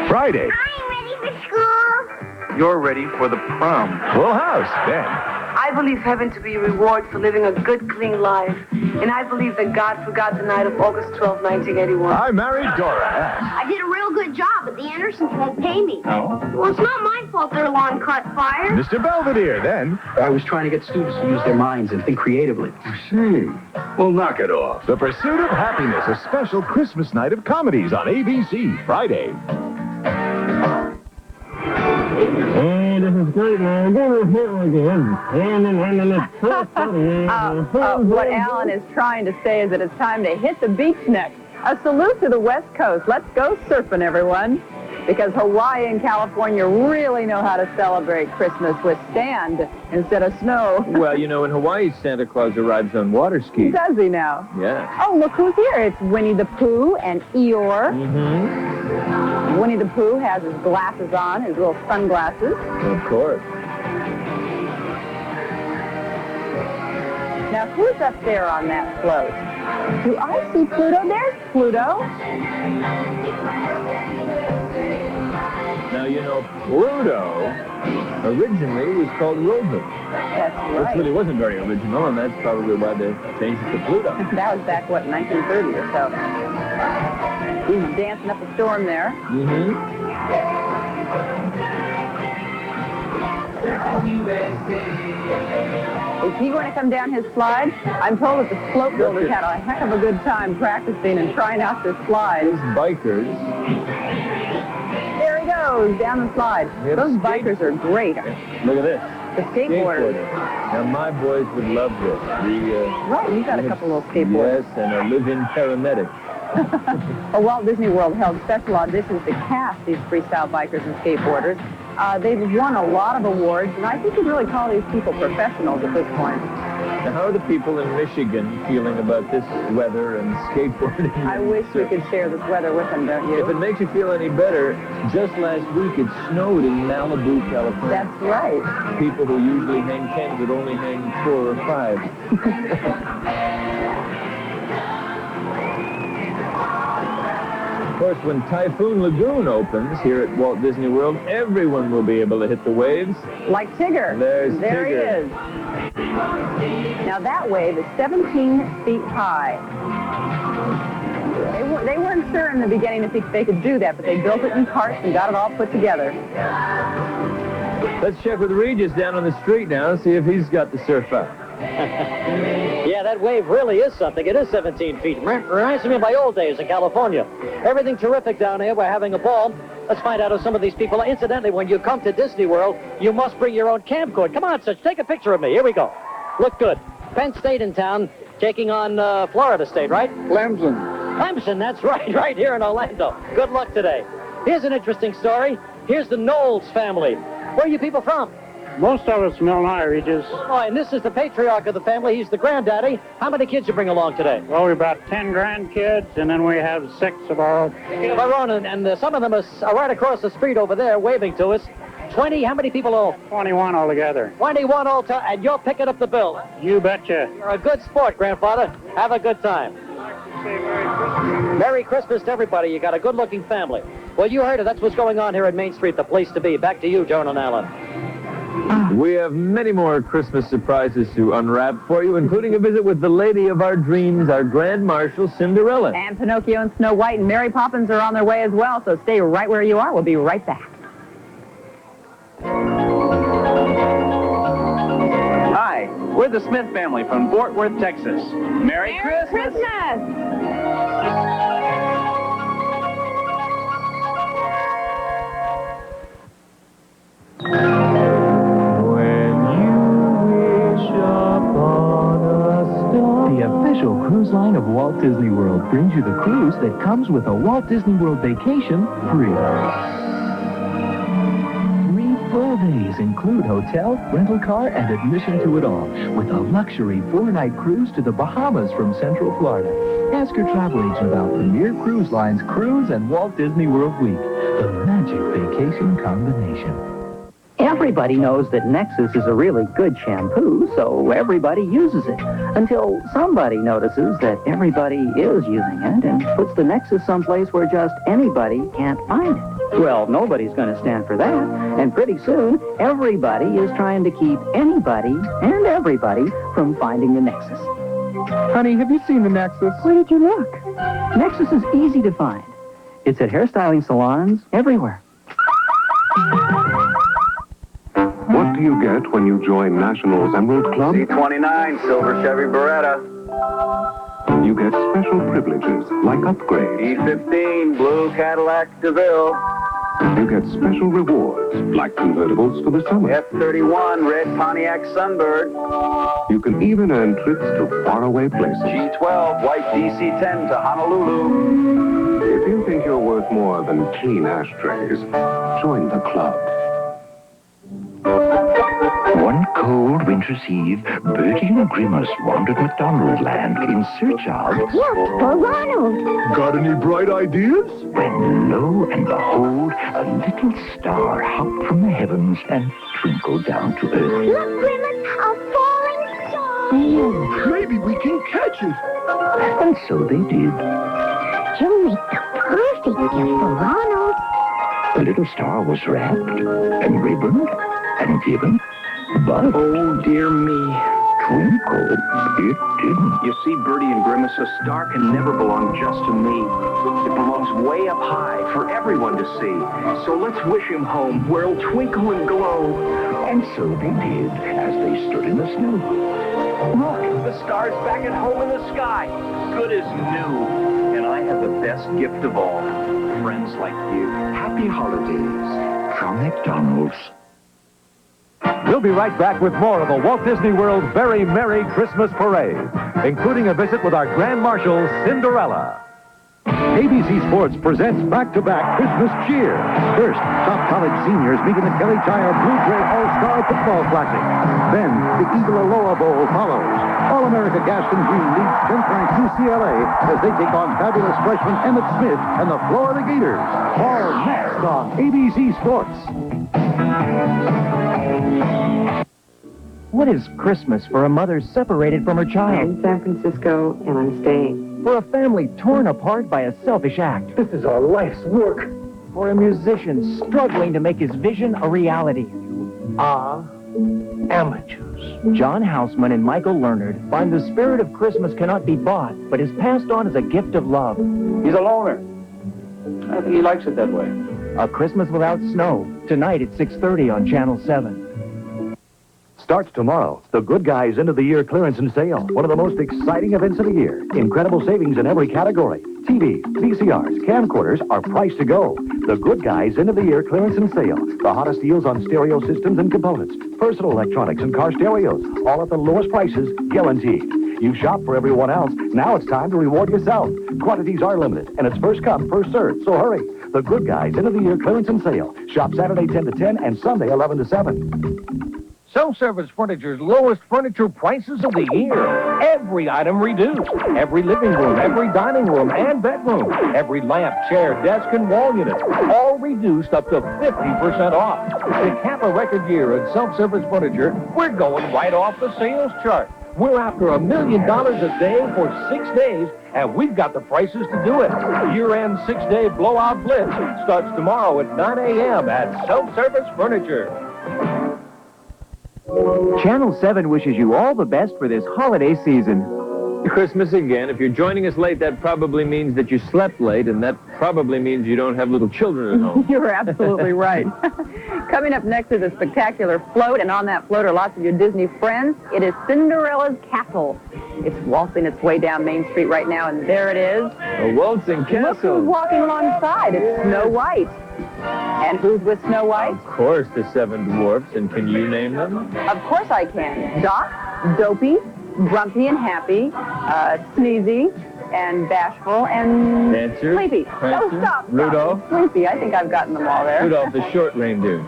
Friday. I'm ready for school. You're ready for the prom. Full house, then. I believe heaven to be a reward for living a good, clean life. And I believe that God forgot the night of August 12, 1981. I married Dora. I did a real good job, but the Andersons won't pay me. No? Well, it's not my fault their lawn caught fire. Mr. Belvedere, then. I was trying to get students to use their minds and think creatively. I see. Well, knock it off. The Pursuit of Happiness, a special Christmas night of comedies on ABC, Friday. Hey, this is great, man. What Alan is trying to say is that it's time to hit the beach next. A salute to the West Coast. Let's go surfing, everyone. Because Hawaii and California really know how to celebrate Christmas with sand instead of snow. Well, you know, in Hawaii, Santa Claus arrives on water skis. Does he now? Yeah. Oh, look who's here. It's Winnie the Pooh and Eeyore. Mm-hmm. Winnie the Pooh has his glasses on, his little sunglasses. Of course. Now, who's up there on that float? Do I see Pluto? There's Pluto. Now, you know, Pluto originally was called Rover. That's right. Which really wasn't very original, and that's probably why they changed it to Pluto. That was back, what, 1930 or so. He was dancing up a storm there. Mm-hmm. Is he going to come down his slide? I'm told that the slope builders had a heck of a good time practicing and trying out this slide. These bikers. There he goes, down the slide. Those bikers are great. Look at this. The skateboarders. Now, my boys would love this. Right, you got a couple little skateboarders. Yes, and a live-in paramedic. Well, Walt Disney World held special auditions to cast these freestyle bikers and skateboarders. They've won a lot of awards, and I think you'd really call these people professionals at this point. Now, how are the people in Michigan feeling about this weather and skateboarding? I wish we could share this weather with them, don't you? If it makes you feel any better, just last week it snowed in Malibu, California. That's right. People who usually hang 10 would only hang 4 or 5. Of course, when Typhoon Lagoon opens here at Walt Disney World, everyone will be able to hit the waves. Like Tigger. There Tigger. He is. Now that wave is 17 feet high. They weren't sure in the beginning if they could do that, but they built it in parts and got it all put together. Let's check with Regis down on the street now, see if he's got the surf out. Yeah, that wave really is something. It is 17 feet. Reminds me of my old days in California. Everything terrific down here. We're having a ball. Let's find out who some of these people are. Incidentally, when you come to Disney World, you must bring your own camcorder. Come on, Such, take a picture of me. Here we go. Look good. Penn State in town, taking on Florida State, right? Clemson. Clemson, that's right, right here in Orlando. Good luck today. Here's an interesting story. Here's the Knowles family. Where are you people from? Most of us from Illinois, Regis. Oh, and this is the patriarch of the family. He's the granddaddy. How many kids you bring along today? Well, we've about 10 grandkids, and then we have 6 of our own. And some of them are right across the street over there waving to us. 20, how many people all? 21 altogether. 21 all time, and you're picking up the bill. You betcha. You're a good sport, grandfather. Have a good time. Merry Christmas to everybody. You got a good-looking family. Well, you heard it. That's what's going on here at Main Street, the place to be. Back to you, Joan and Alan. We have many more Christmas surprises to unwrap for you, including a visit with the lady of our dreams, our Grand Marshal, Cinderella. And Pinocchio and Snow White and Mary Poppins are on their way as well, so stay right where you are. We'll be right back. Hi, we're the Smith family from Fort Worth, Texas. Merry Christmas! The official cruise line of Walt Disney World brings you the cruise that comes with a Walt Disney World vacation free. 3 full days include hotel, rental car, and admission to it all, with a luxury 4-night cruise to the Bahamas from Central Florida. Ask your travel agent about Premier Cruise Line's Cruise and Walt Disney World Week, the magic vacation combination. Everybody knows that Nexus is a really good shampoo, so everybody uses it. Until somebody notices that everybody is using it and puts the Nexus someplace where just anybody can't find it. Well, nobody's going to stand for that. And pretty soon, everybody is trying to keep anybody and everybody from finding the Nexus. Honey, have you seen the Nexus? Where did you look? Nexus is easy to find. It's at hairstyling salons everywhere. What do you get when you join National's Emerald Club? C29, silver Chevy Beretta. You get special privileges like upgrades. E15, blue Cadillac DeVille. You get special rewards like convertibles for the summer. F31, red Pontiac Sunbird. You can even earn trips to faraway places. G12, white DC-10 to Honolulu. If you think you're worth more than clean ashtrays, join the club. One cold winter's eve, Bertie and Grimace wandered McDonald Land in search of... Look, for Ronald. Got any bright ideas? When lo and behold, a little star hopped from the heavens and twinkled down to earth. Look, Grimace, a falling star. Ooh, maybe we can catch it. And so they did. You'll make the perfect gift for Ronald. The little star was wrapped and ribboned and given, but... Oh, dear me. Twinkle, it didn't. You see, Bertie and Grimace, a star can never belong just to me. It belongs way up high for everyone to see. So let's wish him home where it'll twinkle and glow. And so they did, as they stood in the snow. Look, the star's back at home in the sky. Good as new. And I have the best gift of all. Friends like you. Happy holidays from McDonald's. We'll be right back with more of the Walt Disney World Very Merry Christmas Parade, including a visit with our Grand Marshal, Cinderella. ABC Sports presents back-to-back Christmas cheer. First, top college seniors meet in the Kelly Tire Blue Trail All-Star Football Classic. Then, the Eagle Aloha Bowl follows. All-America Gaston Green leads 10th-ranked UCLA as they take on fabulous freshman Emmett Smith and the Florida Gators. All next on ABC Sports. What is Christmas for a mother separated from her child? In San Francisco, and I'm staying. For a family torn apart by a selfish act? This is our life's work. For a musician struggling to make his vision a reality? Amateurs. John Houseman and Michael Leonard find the spirit of Christmas cannot be bought, but is passed on as a gift of love. He's a loner. I think he likes it that way. A Christmas Without Snow, tonight at 6:30 on Channel 7. Starts tomorrow. The Good Guys End of the Year Clearance and Sale. One of the most exciting events of the year. Incredible savings in every category. TVs, VCRs, camcorders are priced to go. The Good Guys End of the Year Clearance and Sale. The hottest deals on stereo systems and components. Personal electronics and car stereos. All at the lowest prices, guaranteed. You shop for everyone else. Now it's time to reward yourself. Quantities are limited, and it's first come, first served. So hurry. The Good Guys End of the Year Clearance and Sale. Shop Saturday 10 to 10 and Sunday 11 to 7. Self-service furniture's lowest furniture prices of the year. Every item reduced. Every living room, every dining room and bedroom. Every lamp, chair, desk, and wall unit. All reduced up to 50% off. To cap a record year in self-service furniture, we're going right off the sales chart. We're after $1 million a day for 6 days, and we've got the prices to do it. Year-end 6-day blowout blitz starts tomorrow at 9 a.m. at Self-Service Furniture. Channel 7 wishes you all the best for this holiday season. Christmas again. If you're joining us late, that probably means that you slept late, and that probably means you don't have little children at home. You're absolutely right. Coming up next is a spectacular float, and on that float are lots of your Disney friends. It is Cinderella's Castle. It's waltzing its way down Main Street right now, and there it is. A waltzing castle. Look who's walking alongside. It's Snow White. And who's with Snow White? Of course, the 7 dwarfs, and can you name them? Of course I can. Doc, Dopey, Grumpy and Happy, Sneezy, and Bashful, and Dancer, Sleepy. Prancer, Oh, stop. Rudolph. Sleepy. I think I've gotten them all there. Rudolph, the short reindeer.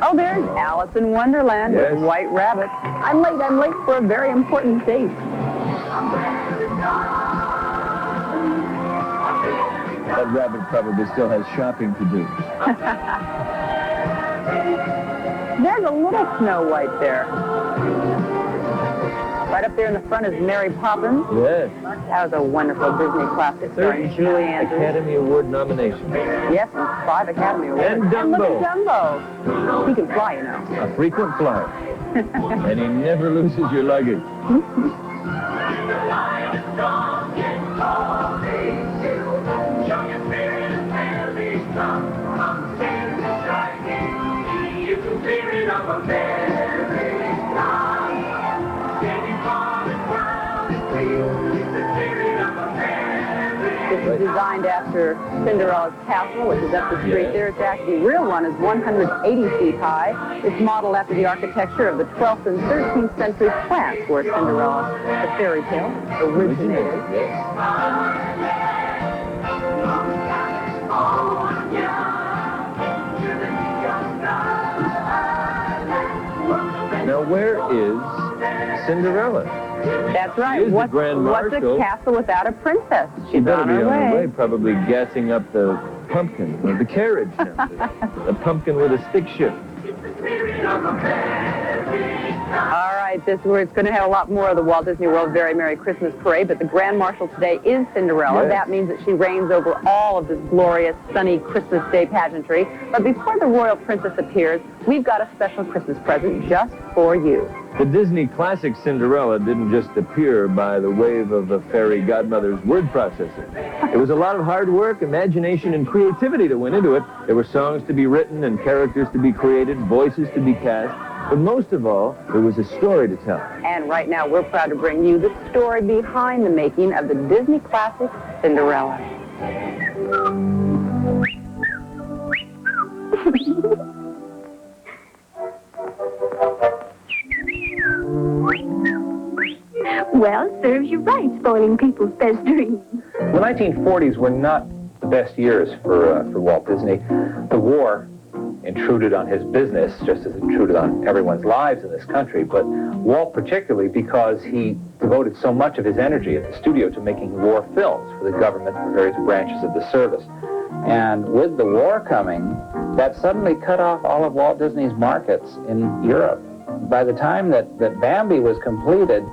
Oh, there's Alice in Wonderland with White Rabbit. I'm late for a very important date. That rabbit probably still has shopping to do. There's a little Snow White there. Right up there in the front is Mary Poppins. Yes. That was a wonderful Disney classic starring Julie Andrews. Academy Award nomination. Yes, and 5 Academy Awards. And Dumbo. And look at Dumbo. He can fly, you know. A frequent flyer. And he never loses your luggage. This is designed after Cinderella's Castle, which is up the street there. It's actually, the real one is 180 feet high. It's modeled after the architecture of the 12th and 13th century France, where Cinderella, the fairy tale, originated. Now, where is Cinderella? That's right. She is the Grand What's Marshal. a castle without a princess? She better on be her on her way. way, probably gassing up the pumpkin, or the carriage now. The pumpkin with a stick shift. All right, this is where it's going to have a lot more of the Walt Disney World Very Merry Christmas Parade, but the Grand Marshal today is Cinderella. Yes. That means that she reigns over all of this glorious, sunny Christmas Day pageantry. But before the royal princess appears, we've got a special Christmas present just for you. The Disney classic Cinderella didn't just appear by the wave of a fairy godmother's word processor. It was a lot of hard work, imagination, and creativity that went into it. There were songs to be written and characters to be created, voices to be cast. But most of all, there was a story to tell. And right now, we're proud to bring you the story behind the making of the Disney classic Cinderella. Well, serves you right, spoiling people's best dreams. The 1940s were not the best years for Walt Disney. The war intruded on his business, just as it intruded on everyone's lives in this country, but Walt particularly because he devoted so much of his energy at the studio to making war films for the government, for various branches of the service. And with the war coming, that suddenly cut off all of Walt Disney's markets in Europe. By the time that Bambi was completed,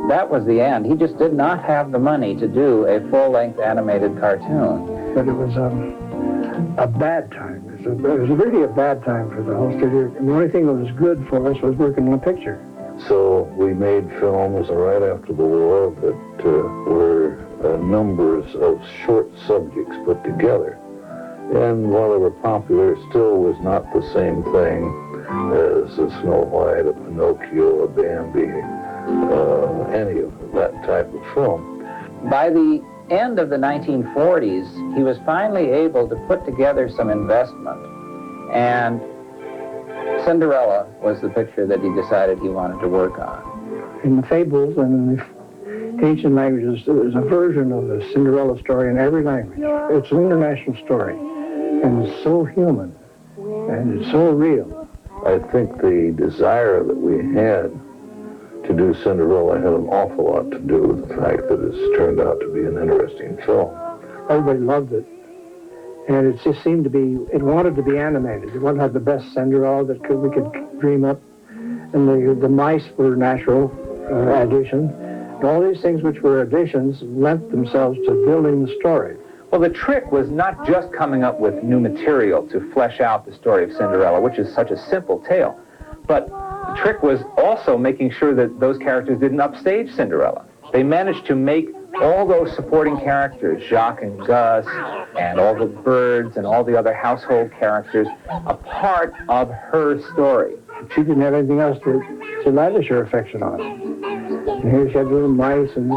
that was the end. He just did not have the money to do a full-length animated cartoon. But it was a bad time. It was really a bad time for the whole studio. And the only thing that was good for us was working on a picture. So we made films right after the war that were numbers of short subjects put together. And while they were popular, it still was not the same thing as a Snow White, a Pinocchio, a Bambi, any of that type of film. By the end of the 1940s, he was finally able to put together some investment, and Cinderella was the picture that he decided he wanted to work on. In the fables and in the ancient languages, there's a version of the Cinderella story in every language. It's an international story, and it's so human, and it's so real. I think the desire that we had to do Cinderella had an awful lot to do with the fact that it's turned out to be an interesting film. Everybody loved it. And it just seemed to be, it wanted to be animated. It wanted to have the best Cinderella that we could dream up. And the mice were natural addition. And all these things which were additions lent themselves to building the story. Well, the trick was not just coming up with new material to flesh out the story of Cinderella, which is such a simple tale, but the trick was also making sure that those characters didn't upstage Cinderella. They managed to make all those supporting characters, Jacques and Gus, and all the birds and all the other household characters, a part of her story. She didn't have anything else to lavish her affection on. And here she had little mice, and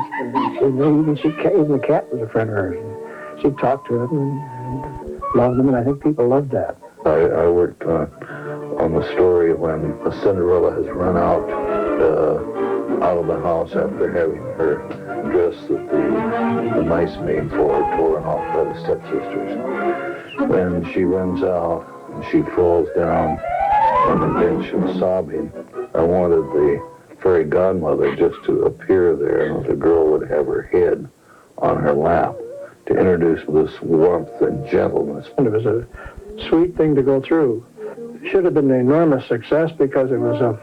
even the cat was a friend of hers. And she'd talk to them and love them, and I think people loved that. I worked on the story when Cinderella has run out of the house after having her dress that the mice made for her torn off by the stepsisters. When she runs out and she falls down on the bench and sobbing, I wanted the fairy godmother just to appear there, and the girl would have her head on her lap to introduce this warmth and gentleness. And it was a sweet thing to go through. It should have been an enormous success because it was an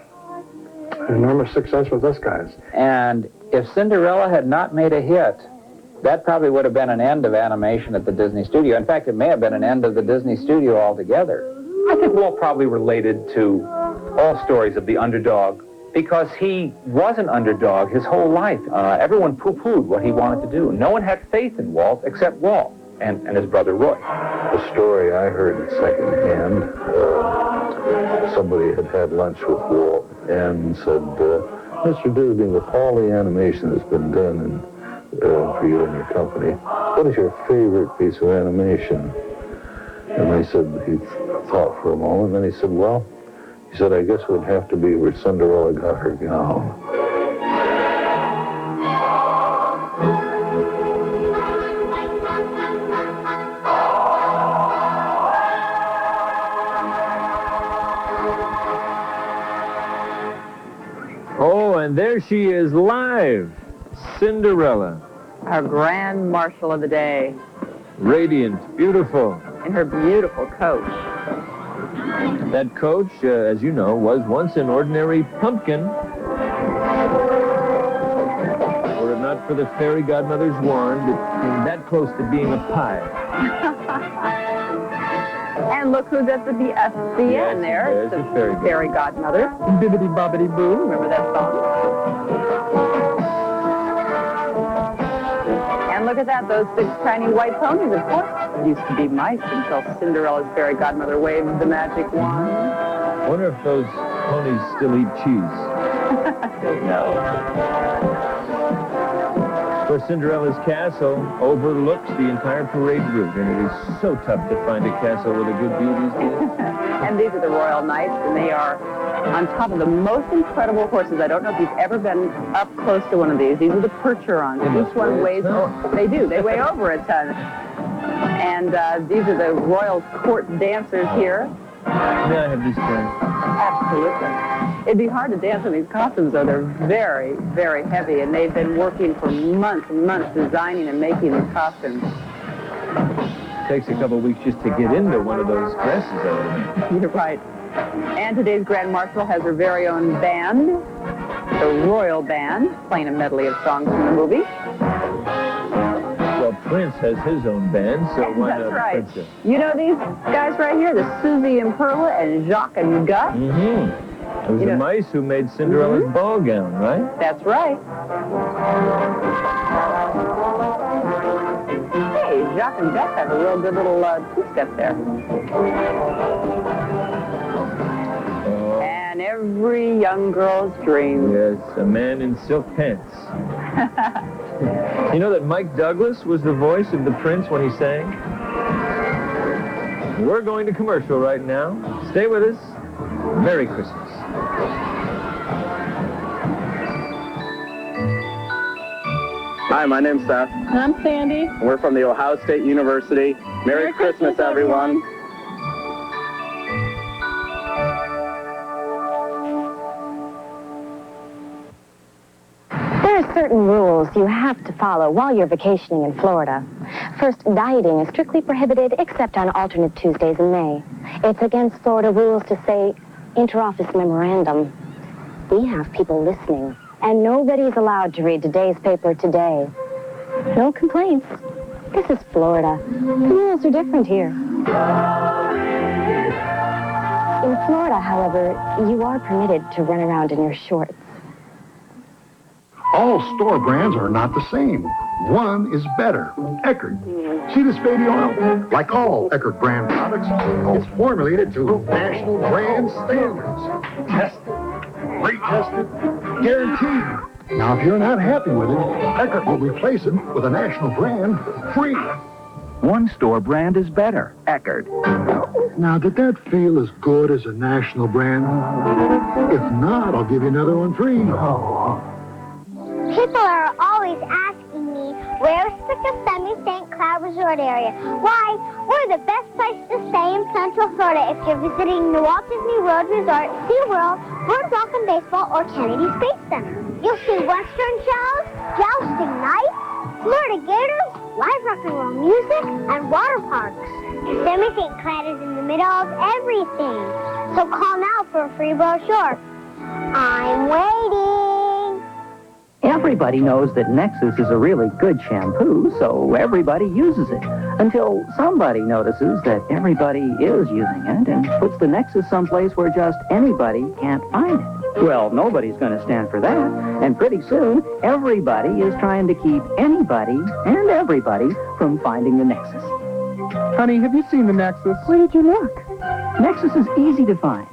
enormous success with us guys. And if Cinderella had not made a hit, that probably would have been an end of animation at the Disney studio. In fact, it may have been an end of the Disney studio altogether. I think Walt probably related to all stories of the underdog because he was an underdog his whole life. Everyone poo-pooed what he wanted to do. No one had faith in Walt except Walt and his brother Roy. A story I heard secondhand, somebody had lunch with Walt and said, Mr. Disney, with all the animation that's been done for you and your company, what is your favorite piece of animation? And they said, he thought for a moment, and then he said, well, he said, I guess it would have to be where Cinderella got her gown. Oh, and there she is live, Cinderella. Our grand marshal of the day. Radiant, beautiful. In her beautiful coach. That coach, as you know, was once an ordinary pumpkin. Were it not for the fairy godmother's wand, it came that close to being a pie. And look who's at the end there. It's the fairy godmother. Bibbidi bobbidi boo. Remember that song? And look at that, those 6 tiny white ponies, of course. Used to be mice until Cinderella's fairy godmother waved the magic wand. I wonder if those ponies still eat cheese. I don't know. For Cinderella's castle overlooks the entire parade route, and it is so tough to find a castle with a good view these days. And these are the royal knights, and they are on top of the most incredible horses. I don't know if you've ever been up close to one of these. These are the percherons. Each one weighs, they weigh over a ton. And these are the royal court dancers here. May I have this turn? Absolutely. It'd be hard to dance in these costumes, though. They're very, very heavy, and they've been working for months and months designing and making these costumes. Takes a couple weeks just to get into one of those dresses, I think. You're right. And today's Grand Marshal has her very own band, the Royal Band, playing a medley of songs from the movie. Well, Prince has his own band, so why not Princess? You know these guys right here, the Susie and Perla and Jacques and Gus? Mm-hmm. It was the mice who made Cinderella's ball gown, right? That's right. Hey, Jacques and Gus have a real good little two-step there. And every young girl's dream. Yes, a man in silk pants. You know that Mike Douglas was the voice of the Prince when he sang? We're going to commercial right now. Stay with us. Merry Christmas. Hi, my name's Seth. I'm Sandy. We're from the Ohio State University. Merry Christmas, everyone. There are certain rules you have to follow while you're vacationing in Florida. First, dieting is strictly prohibited except on alternate Tuesdays in May. It's against Florida rules to say interoffice memorandum. We have people listening, and nobody's allowed to read today's paper today. No complaints. This is Florida. The rules are different here. In Florida, however, you are permitted to run around in your shorts. All store brands are not the same. One is better. Eckerd. See this baby oil? Like all Eckerd brand products, it's formulated to national brand standards. Tested, retested, guaranteed. Now, if you're not happy with it, Eckerd will replace it with a national brand free. One store brand is better. Eckerd. Now, did that feel as good as a national brand? If not, I'll give you another one free. People are always asking me, where's the Kissimmee St. Cloud Resort area? Why, we're the best place to stay in Central Florida if you're visiting the Walt Disney World Resort, SeaWorld, Boardwalk and Baseball, or Kennedy Space Center. You'll see Western shows, jousting nights, Florida Gators, live rock and roll music, and water parks. Kissimmee St. Cloud is in the middle of everything. So call now for a free brochure. I'm waiting. Everybody knows that Nexus is a really good shampoo, so everybody uses it. Until somebody notices that everybody is using it and puts the Nexus someplace where just anybody can't find it. Well, nobody's going to stand for that. And pretty soon, everybody is trying to keep anybody and everybody from finding the Nexus. Honey, have you seen the Nexus? Where did you look? Nexus is easy to find.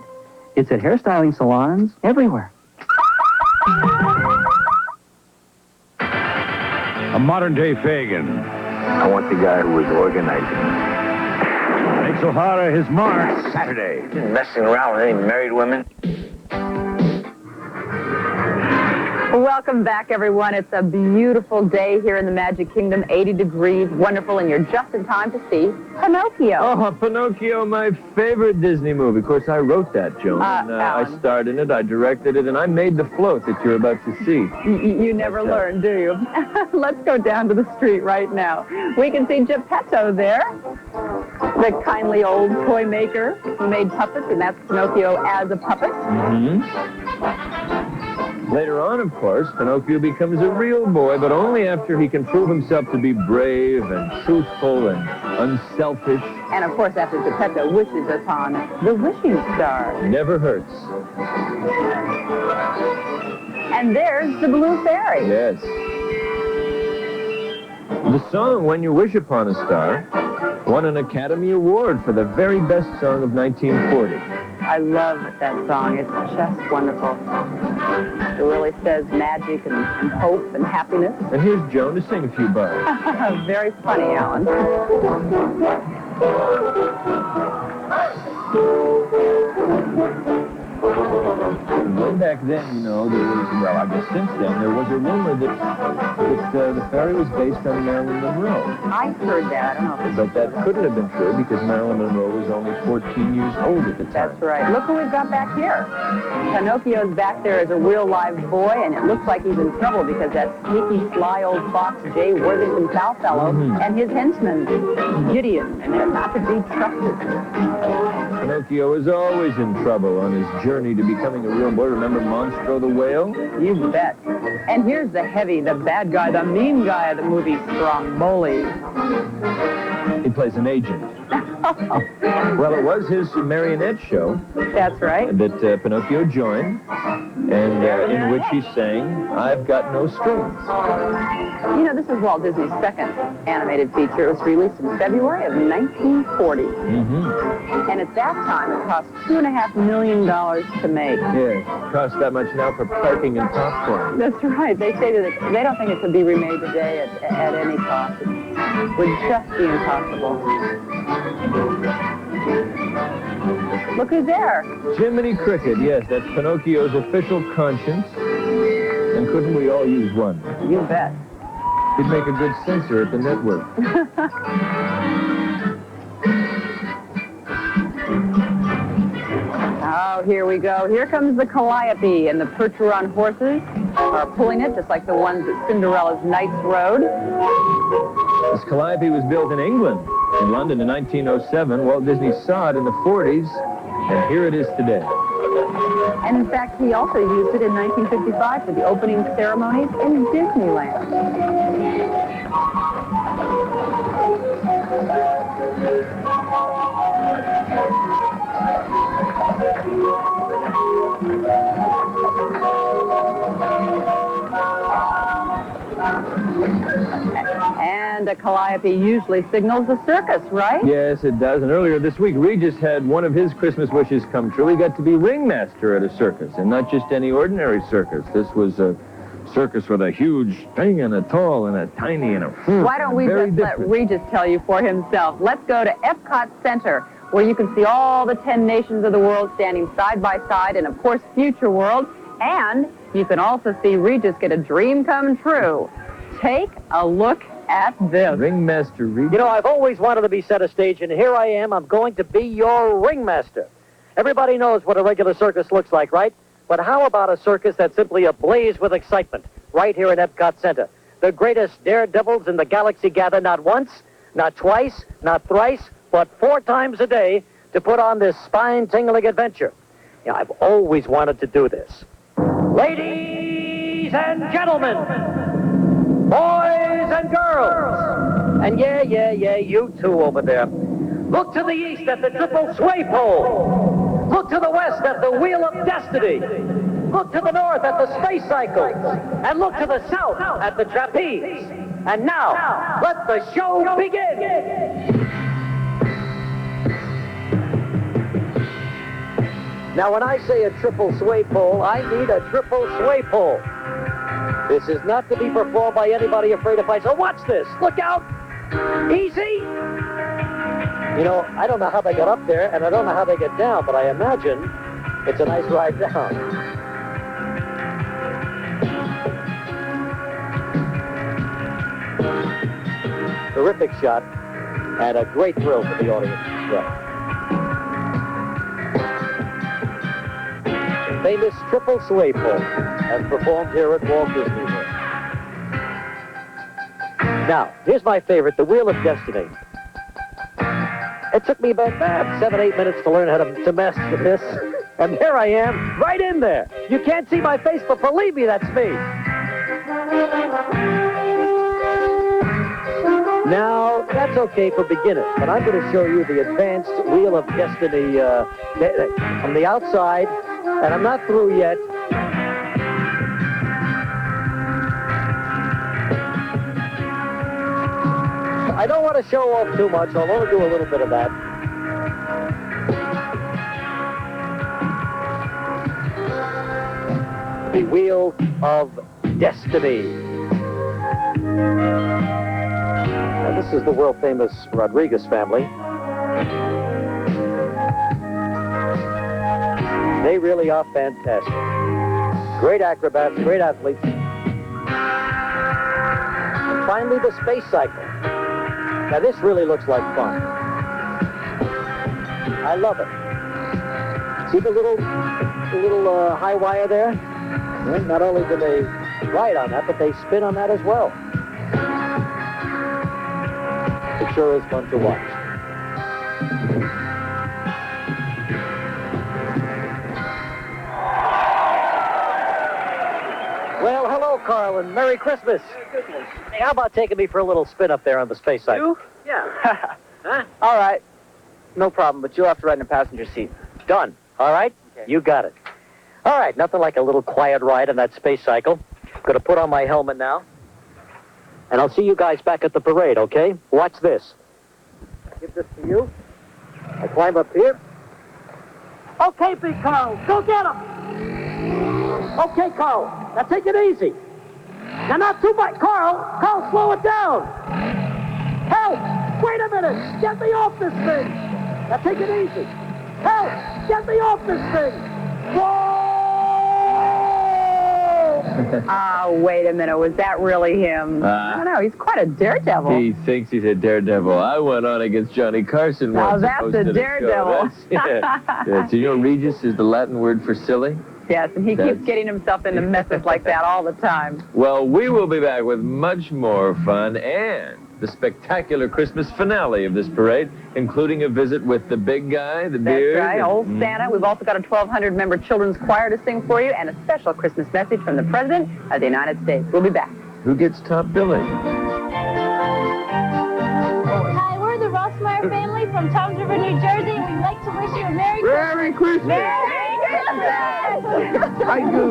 It's at hairstyling salons everywhere. A modern-day Fagin. I want the guy who was organizing. Makes O'Hara his mark Saturday. Messing around with any married women? Welcome back, everyone. It's a beautiful day here in the Magic Kingdom, 80 degrees, wonderful, and you're just in time to see Pinocchio. Oh, Pinocchio, my favorite Disney movie. Of course, I wrote that, Joan. I starred in it, I directed it, and I made the float that you're about to see. You never learn, do you? Let's go down to the street right now. We can see Geppetto there, the kindly old toy maker who made puppets, and that's Pinocchio as a puppet. Later on, of course, Pinocchio becomes a real boy, but only after he can prove himself to be brave and truthful and unselfish. And, of course, after Geppetto wishes upon the wishing star. Never hurts. And there's the Blue Fairy. Yes. The song When You Wish Upon a Star won an Academy Award for the very best song of 1940. I love that song. It's just wonderful. It really says magic and hope and happiness. And here's Joan to sing a few bars. Very funny, Alan. way back then, you know, there was, well, I guess since then, there was a rumor that the fairy was based on Marilyn Monroe. I heard that. I don't know if it's But that couldn't have been true because Marilyn Monroe was only 14 years old at the time. That's right. Look who we've got back here. Pinocchio's back there as a real live boy, and it looks like he's in trouble because that sneaky, sly old fox, Jay Worthington Southfellow, and his henchman, Gideon, and they're not to be trusted. Pinocchio is always in trouble on his journey to becoming a real boy. Remember Monstro the whale? You bet. And here's the heavy, the bad guy, the mean guy of the movie, Stromboli. He plays an agent. Well, it was his marionette show. That's right. That Pinocchio joined, and in which he sang, "I've Got No Strings." You know, this is Walt Disney's second animated feature. It was released in February of 1940. And at that time, it cost $2.5 million to make. Yeah, it costs that much now for parking and popcorn. That's right. They say that they don't think it could be remade today at any cost. It would just be impossible. Look who's there. Jiminy Cricket, yes, that's Pinocchio's official conscience. And couldn't we all use one? You bet. He'd make a good censor at the network. Oh, here we go. Here comes the Calliope, and the Percheron horses are pulling it, just like the ones that Cinderella's Knights rode. This Calliope was built in England, in London in 1907. Walt Disney saw it in the 40s, and here it is today. And in fact, he also used it in 1955 for the opening ceremonies in Disneyland. And a Calliope usually signals a circus, right? Yes, it does. And earlier this week, Regis had one of his Christmas wishes come true. He got to be ringmaster at a circus, and not just any ordinary circus. This was a circus with a huge thing and a tall and a tiny and a... Why don't we just let Regis tell you for himself? Let's go to Epcot Center, where you can see all the 10 nations of the world standing side by side, and of course, Future World. And you can also see Regis get a dream come true. Take a look at this. Ringmaster Regis. You know, I've always wanted to be center stage, and here I am. I'm going to be your ringmaster. Everybody knows what a regular circus looks like, right? But how about a circus that's simply ablaze with excitement right here in Epcot Center? The greatest daredevils in the galaxy gather not once, not twice, not thrice, but 4 times a day to put on this spine-tingling adventure. You know, I've always wanted to do this. Ladies and gentlemen, boys and girls, and yeah, you too over there. Look to the east at the triple sway pole. Look to the west at the wheel of destiny. Look to the north at the space cycle. And look to the south at the trapeze. And now, let the show begin. Now, when I say a triple sway pole, I need a triple sway pole. This is not to be performed by anybody afraid of heights. So watch this. Look out. Easy. You know, I don't know how they got up there, and I don't know how they get down, but I imagine it's a nice ride down. Terrific shot, and a great thrill for the audience as well. Famous triple sway pole, as performed here at Walt Disney World. Now, here's my favorite, the Wheel of Destiny. It took me about 7-8 minutes to learn how to mess with this, and there I am, right in there. You can't see my face, but believe me, that's me. Now, that's okay for beginners, but I'm going to show you the advanced Wheel of Destiny from the outside, and I'm not through yet. I don't want to show off too much. I'll only do a little bit of that. The Wheel of Destiny. Now, this is the world-famous Rodriguez family. They really are fantastic. Great acrobats, great athletes. And finally, the space cycle. Now, this really looks like fun. I love it. See the little high wire there? Well, not only do they ride on that, but they spin on that as well. It sure is fun to watch. Well, hello, Carl, and Merry Christmas. Merry Christmas. Hey, how about taking me for a little spin up there on the space cycle? You? Yeah. Huh? All right. No problem, but you'll have to ride in the passenger seat. Done. All right? Okay. You got it. All right, nothing like a little quiet ride on that space cycle. Going to put on my helmet now. And I'll see you guys back at the parade, okay? Watch this. Give this to you. I climb up here. Okay, big Carl, go get him. Okay, Carl, now take it easy. Now, not too much. Carl, slow it down. Help! Wait a minute. Get me off this thing. Now, take it easy. Help! Get me off this thing. Whoa! Wait a minute. Was that really him? I don't know. He's quite a daredevil. He thinks he's a daredevil. I went on against Johnny Carson Now once. that's a daredevil. Yeah. So you know, Regis is the Latin word for silly? Yes, and he keeps getting himself into messes like that all the time. Well, we will be back with much more fun and the spectacular Christmas finale of this parade, including a visit with the big guy, the beard. That's right, old Santa. We've also got a 1,200-member children's choir to sing for you and a special Christmas message from the President of the United States. We'll be back. Who gets top billing? Hi, we're the Rossmeyer family from Toms River, New Jersey, and we'd like to wish you a Merry Christmas. Merry Christmas! Merry Christmas! I do.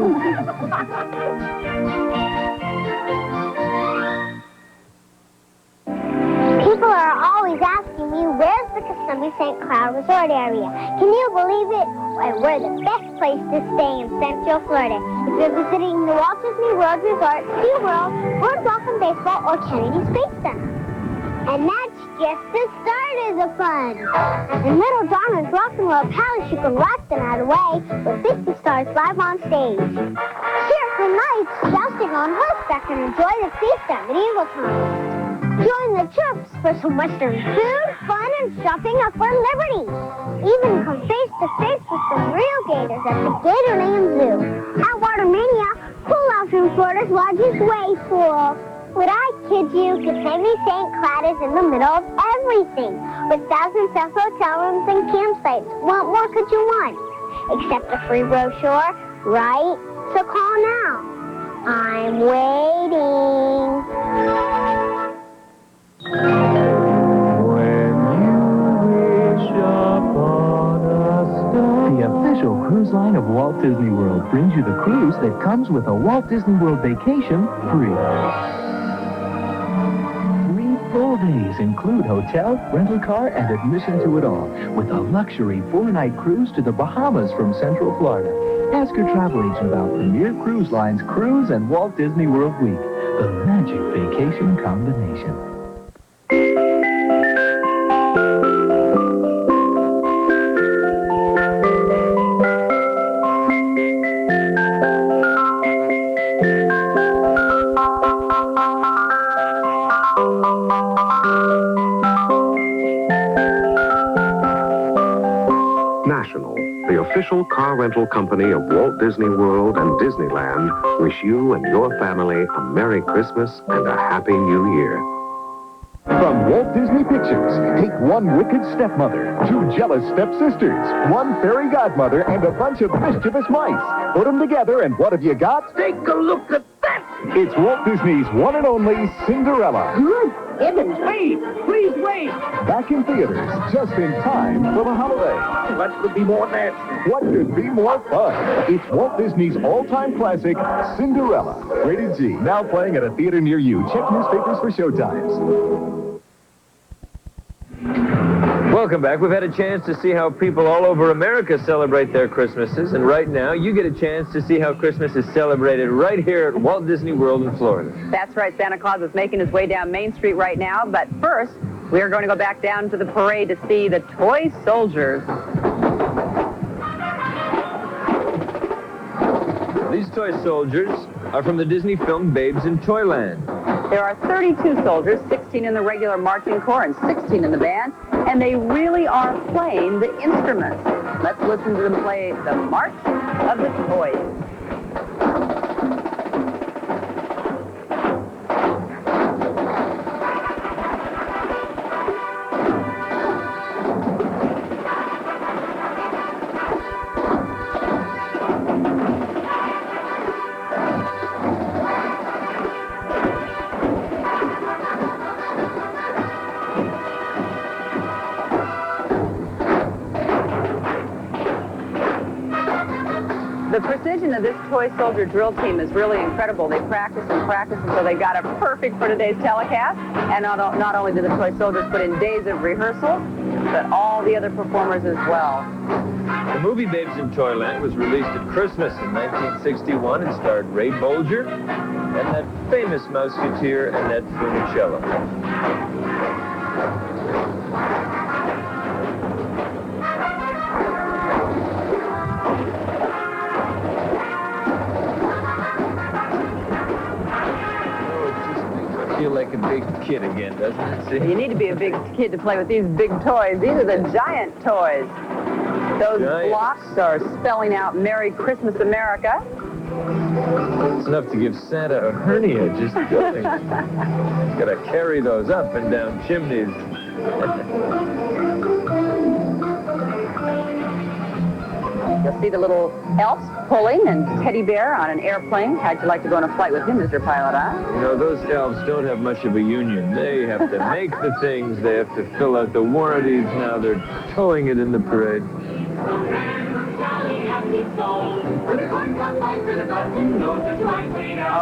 People are always asking me, where's the Kissimmee St. Cloud Resort area? Can you believe it? Well, we're the best place to stay in Central Florida. If you're visiting the Walt Disney World Resort, SeaWorld, Boardwalk and Baseball, or Kennedy Space Center. And that's just the start of the fun. In Little Donna's Rock and Roll Palace, you can watch the night away with 50 stars live on stage. Cheerful nights, jousting on horseback, and enjoy the feast at medieval times. Join the troops for some Western food, fun, and shopping up for liberty. Even come face-to-face with some real gators at the Gatorland Zoo. At Watermania, pool house in Florida's largest wave pool. Would I kid you? Kissimmee St. Cloud is in the middle of everything, with thousands of hotel rooms and campsites. What more could you want? Except a free brochure, right? So call now. I'm waiting. The official cruise line of Walt Disney World brings you the cruise that comes with a Walt Disney World vacation free. 3 full days include hotel, rental car, and admission to it all, with a luxury 4-night cruise to the Bahamas from Central Florida. Ask your travel agent about Premier Cruise Line's Cruise and Walt Disney World Week, the magic vacation combination. National, the official car rental company of Walt Disney World and Disneyland, wish you and your family a Merry Christmas and a Happy New Year. From Walt Disney Pictures, take one wicked stepmother, 2 jealous stepsisters, 1 fairy godmother, and a bunch of mischievous mice. Put them together, and what have you got? Take a look at that! It's Walt Disney's one and only Cinderella. Evans, wait! Please wait! Back in theaters, just in time for the holiday. What could be more nasty? What could be more fun? It's Walt Disney's all-time classic, Cinderella. Rated G. Now playing at a theater near you. Check newspapers for showtimes. Welcome back. We've had a chance to see how people all over America celebrate their Christmases, and right now you get a chance to see how Christmas is celebrated right here at Walt Disney World in Florida. That's right. Santa Claus is making his way down Main Street right now, but first, we are going to go back down to the parade to see the toy soldiers. These toy soldiers are from the Disney film Babes in Toyland. There are 32 soldiers, 16 in the regular marching corps and 16 in the band, and they really are playing the instruments. Let's listen to them play the March of the Toys. The precision of this toy soldier drill team is really incredible. They practice and practice until they got it perfect for today's telecast. And not only did the toy soldiers put in days of rehearsal, but all the other performers as well. The movie Babes in Toyland was released at Christmas in 1961 and starred Ray Bolger and that famous Mouseketeer Annette Funicello. Feel like a big kid again, doesn't it? See? You need to be a big kid to play with these big toys. These are the giant toys. Those blocks are spelling out Merry Christmas, America. It's enough to give Santa a hernia just going. He's got to carry those up and down chimneys. You'll see the little elves pulling and Teddy Bear on an airplane. How'd you like to go on a flight with him, Mr. Pilot, huh? You know, those elves don't have much of a union. They have to make the things. They have to fill out the warranties. Now they're towing it in the parade.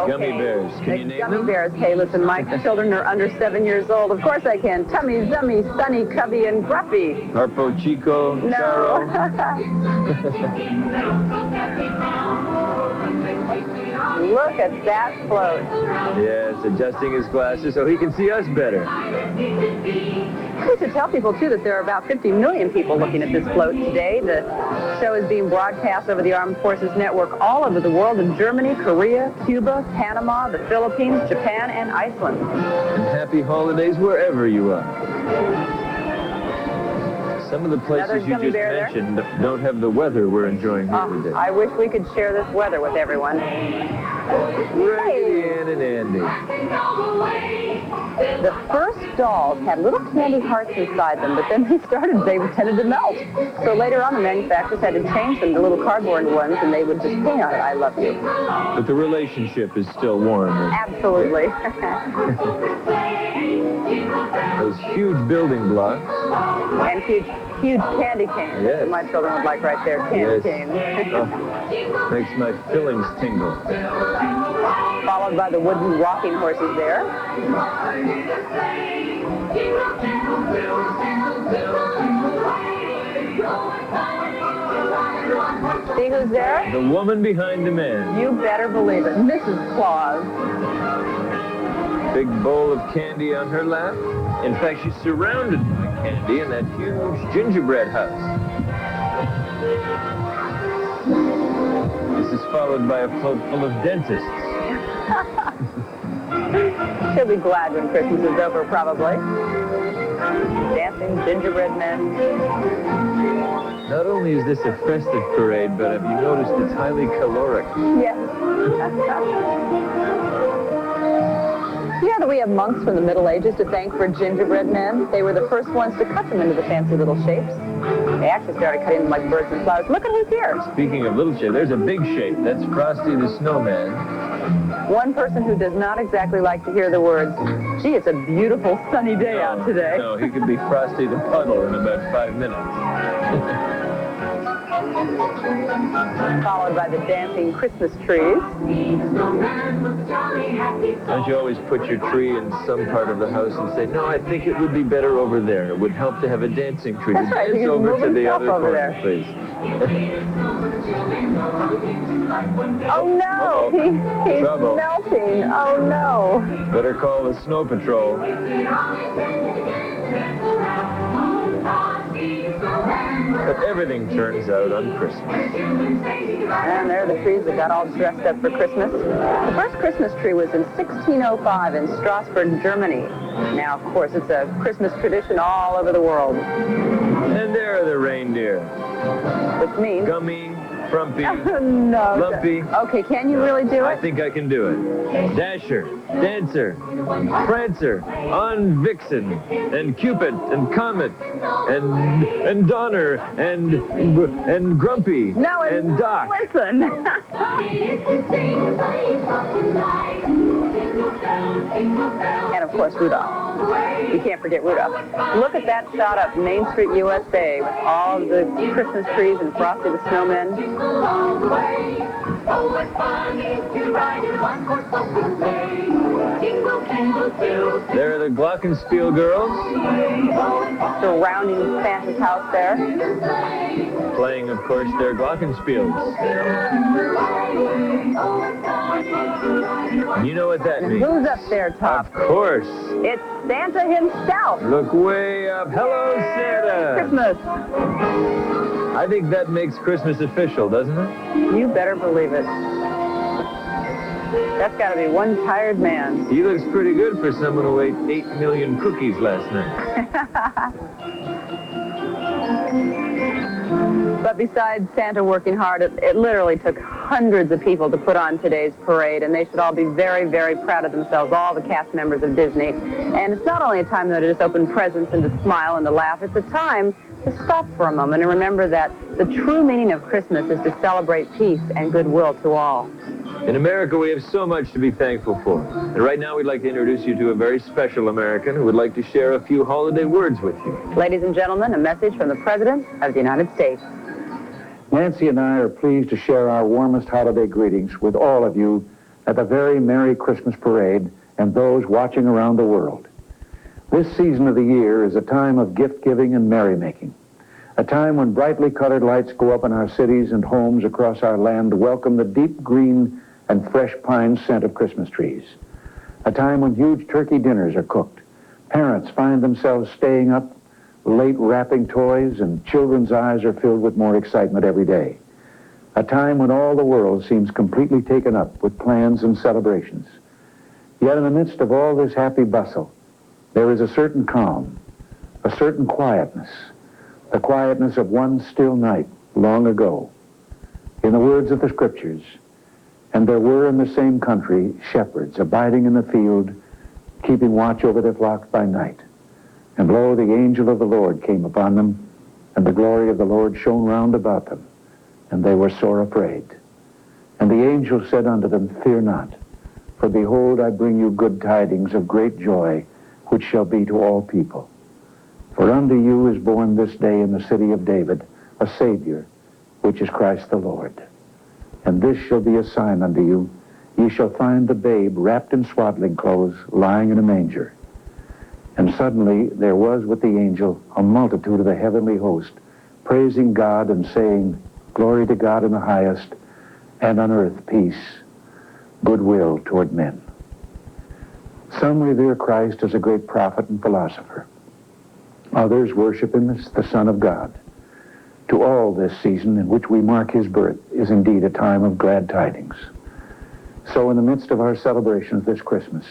Gummy bears. Can you name Gummy them? bears. Hey, listen, my children are under 7 years old. Of course I can. Tummy, Zummy, Sunny, Cubby, and Gruffy. Harpo Chico, Charo. Look at that float. Yes, adjusting his glasses so he can see us better. We should tell people, too, that there are about 50 million people looking at this float today. The show is being broadcast over the Armed Forces Network all over the world in Germany, Korea, Cuba, Panama, the Philippines, Japan, and Iceland. And happy holidays wherever you are. Some of the places you just mentioned don't have the weather we're enjoying here today. I wish we could share this weather with everyone. Raggedy Ann and Andy. The first dolls had little candy hearts inside them, but then they tended to melt. So later on, the manufacturers had to change them to little cardboard ones, and they would just say on it, I love you. But the relationship is still warm. Absolutely. Those huge building blocks. And huge candy canes. Yes. My children would like right there, candy canes. Makes my fillings tingle. Followed by the wooden rocking horses there. See who's there? The woman behind the man. You better believe it. Mrs. Claus. Big bowl of candy on her lap. In fact, she's surrounded by candy in that huge gingerbread house. This is followed by a float full of dentists. She'll be glad when Christmas is over, probably. Dancing gingerbread men. Not only is this a festive parade, but have you noticed it's highly caloric? Yes. You know that we have monks from the Middle Ages to thank for gingerbread men? They were the first ones to cut them into the fancy little shapes. They actually started cutting them like birds and flowers. Look at who's here. Speaking of little shape, there's a big shape. That's Frosty the Snowman. One person who does not exactly like to hear the words, gee, it's a beautiful sunny day out today. No, he could be Frosty the Puddle in about 5 minutes. Followed by the dancing Christmas trees. Don't you always put your tree in some part of the house and say, no, I think it would be better over there. It would help to have a dancing tree. That's right. Dance over to the other over corner, there. please. Oh, no. He's Trouble. melting. Oh, no. Better call the snow patrol. But everything turns out on Christmas. And there are the trees that got all dressed up for Christmas. The first Christmas tree was in 1605 in Strasbourg, Germany. Now, of course, it's a Christmas tradition all over the world. And there are the reindeer. Which means? Gummy, frumpy, no. lumpy. Okay, can you really do it? I think I can do it. Dasher, Dancer, Prancer, on Vixen, and Cupid, and Comet, and Donner, and Grumpy, no, and Doc. Listen. And of course, Rudolph. You can't forget Rudolph. Look at that shot up Main Street, USA, with all the Christmas trees and Frosty the Snowman. There are the Glockenspiel girls. Surrounding Santa's house there. Playing, of course, their Glockenspiels. You know what that means. Who's up there, Top? Of course. It's Santa himself. Look way up. Hello, Santa. Christmas. I think that makes Christmas official, doesn't it? You better believe it. That's got to be one tired man. He looks pretty good for someone who ate 8 million cookies last night. But besides Santa working hard, it literally took hundreds of people to put on today's parade, and they should all be very, very proud of themselves, all the cast members of Disney. And it's not only a time, though, to just open presents and to smile and to laugh. It's a time to stop for a moment and remember that the true meaning of Christmas is to celebrate peace and goodwill to all. In America, we have so much to be thankful for. And right now, we'd like to introduce you to a very special American who would like to share a few holiday words with you. Ladies and gentlemen, a message from the President of the United States. Nancy and I are pleased to share our warmest holiday greetings with all of you at the very Merry Christmas Parade and those watching around the world. This season of the year is a time of gift-giving and merrymaking, a time when brightly colored lights go up in our cities and homes across our land to welcome the deep green and fresh pine scent of Christmas trees, a time when huge turkey dinners are cooked, parents find themselves staying up late wrapping toys, and children's eyes are filled with more excitement every day, a time when all the world seems completely taken up with plans and celebrations. Yet in the midst of all this happy bustle, there is a certain calm, a certain quietness, the quietness of one still night long ago. In the words of the Scriptures, "And there were in the same country shepherds abiding in the field, keeping watch over their flocks by night. And lo, the angel of the Lord came upon them, and the glory of the Lord shone round about them, and they were sore afraid. And the angel said unto them, Fear not, for behold, I bring you good tidings of great joy, which shall be to all people. For unto you is born this day in the city of David a Savior, which is Christ the Lord. And this shall be a sign unto you, ye shall find the babe wrapped in swaddling clothes, lying in a manger." And suddenly there was with the angel a multitude of the heavenly host, praising God and saying, Glory to God in the highest, and on earth peace, goodwill toward men. Some revere Christ as a great prophet and philosopher. Others worship him as the Son of God. To all, this season in which we mark his birth is indeed a time of glad tidings. So in the midst of our celebrations this Christmas,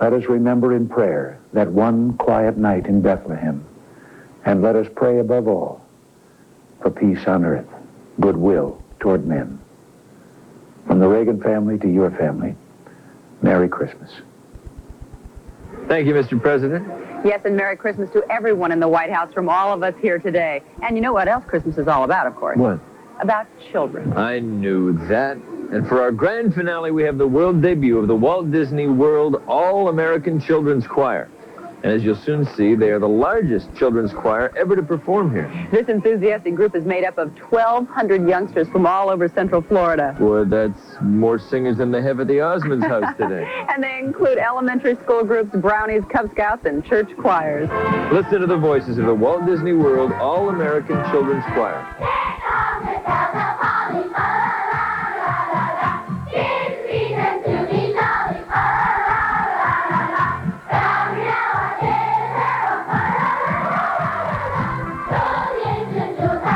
let us remember in prayer that one quiet night in Bethlehem, and let us pray above all for peace on earth, goodwill toward men. From the Reagan family to your family, Merry Christmas. Thank you, Mr. President. Yes, and Merry Christmas to everyone in the White House from all of us here today. And you know what else Christmas is all about, of course? What? About children. I knew that. And for our grand finale, we have the world debut of the Walt Disney World All-American Children's Choir. And as you'll soon see, they are the largest children's choir ever to perform here. This enthusiastic group is made up of 1,200 youngsters from all over Central Florida. Boy, that's more singers than they have at the Osmonds house today. And they include elementary school groups, brownies, Cub Scouts, and church choirs. Listen to the voices of the Walt Disney World All-American Children's Choir. To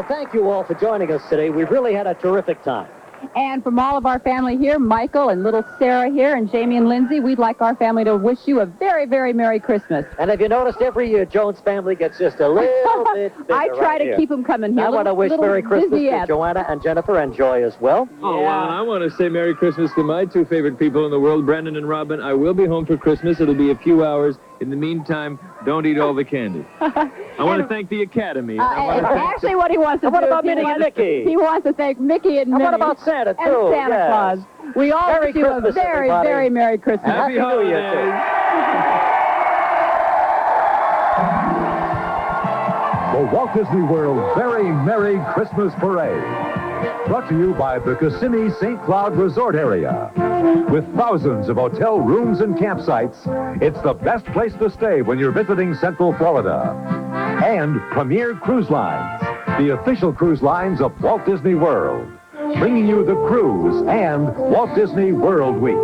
Well, thank you all for joining us today. We've really had a terrific time. And from all of our family here, Michael and little Sarah here and Jamie and Lindsay, we'd like our family to wish you a very, very Merry Christmas. And have you noticed every year Joan's family gets just a little bit bigger? I try to keep them coming here. I want to wish Merry Christmas to Joanna and Jennifer and Joy as well. Oh, well, and I want to say Merry Christmas to my two favorite people in the world, Brendan and Robin. I will be home for Christmas. It'll be a few hours. In the meantime, don't eat all the candy. I want to thank the Academy. Actually, what he wants to do what about is Minnie and Mickey? He wants to thank Mickey and Minnie. What about Santa, too? And Santa Claus. We all Merry wish you a Christmas, very, everybody. very Merry Christmas. Happy holidays. The Walt Disney World Very Merry Christmas Parade. Brought to you by the Kissimmee St. Cloud Resort Area. With thousands of hotel rooms and campsites, it's the best place to stay when you're visiting Central Florida. And Premier Cruise Lines, the official cruise lines of Walt Disney World, bringing you the cruise and Walt Disney World Week.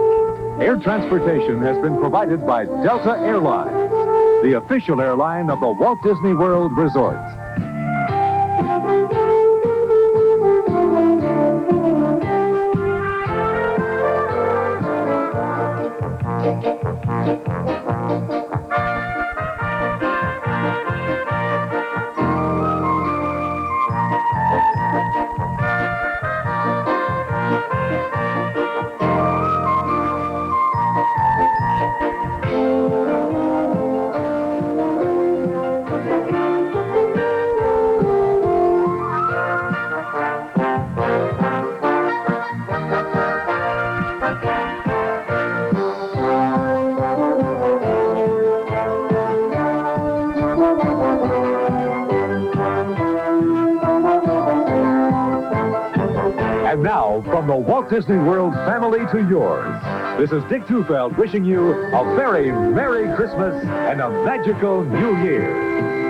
Air transportation has been provided by Delta Airlines, the official airline of the Walt Disney World Resort. And now, from the Walt Disney World family to yours, this is Dick Tufeld wishing you a very Merry Christmas and a magical New Year.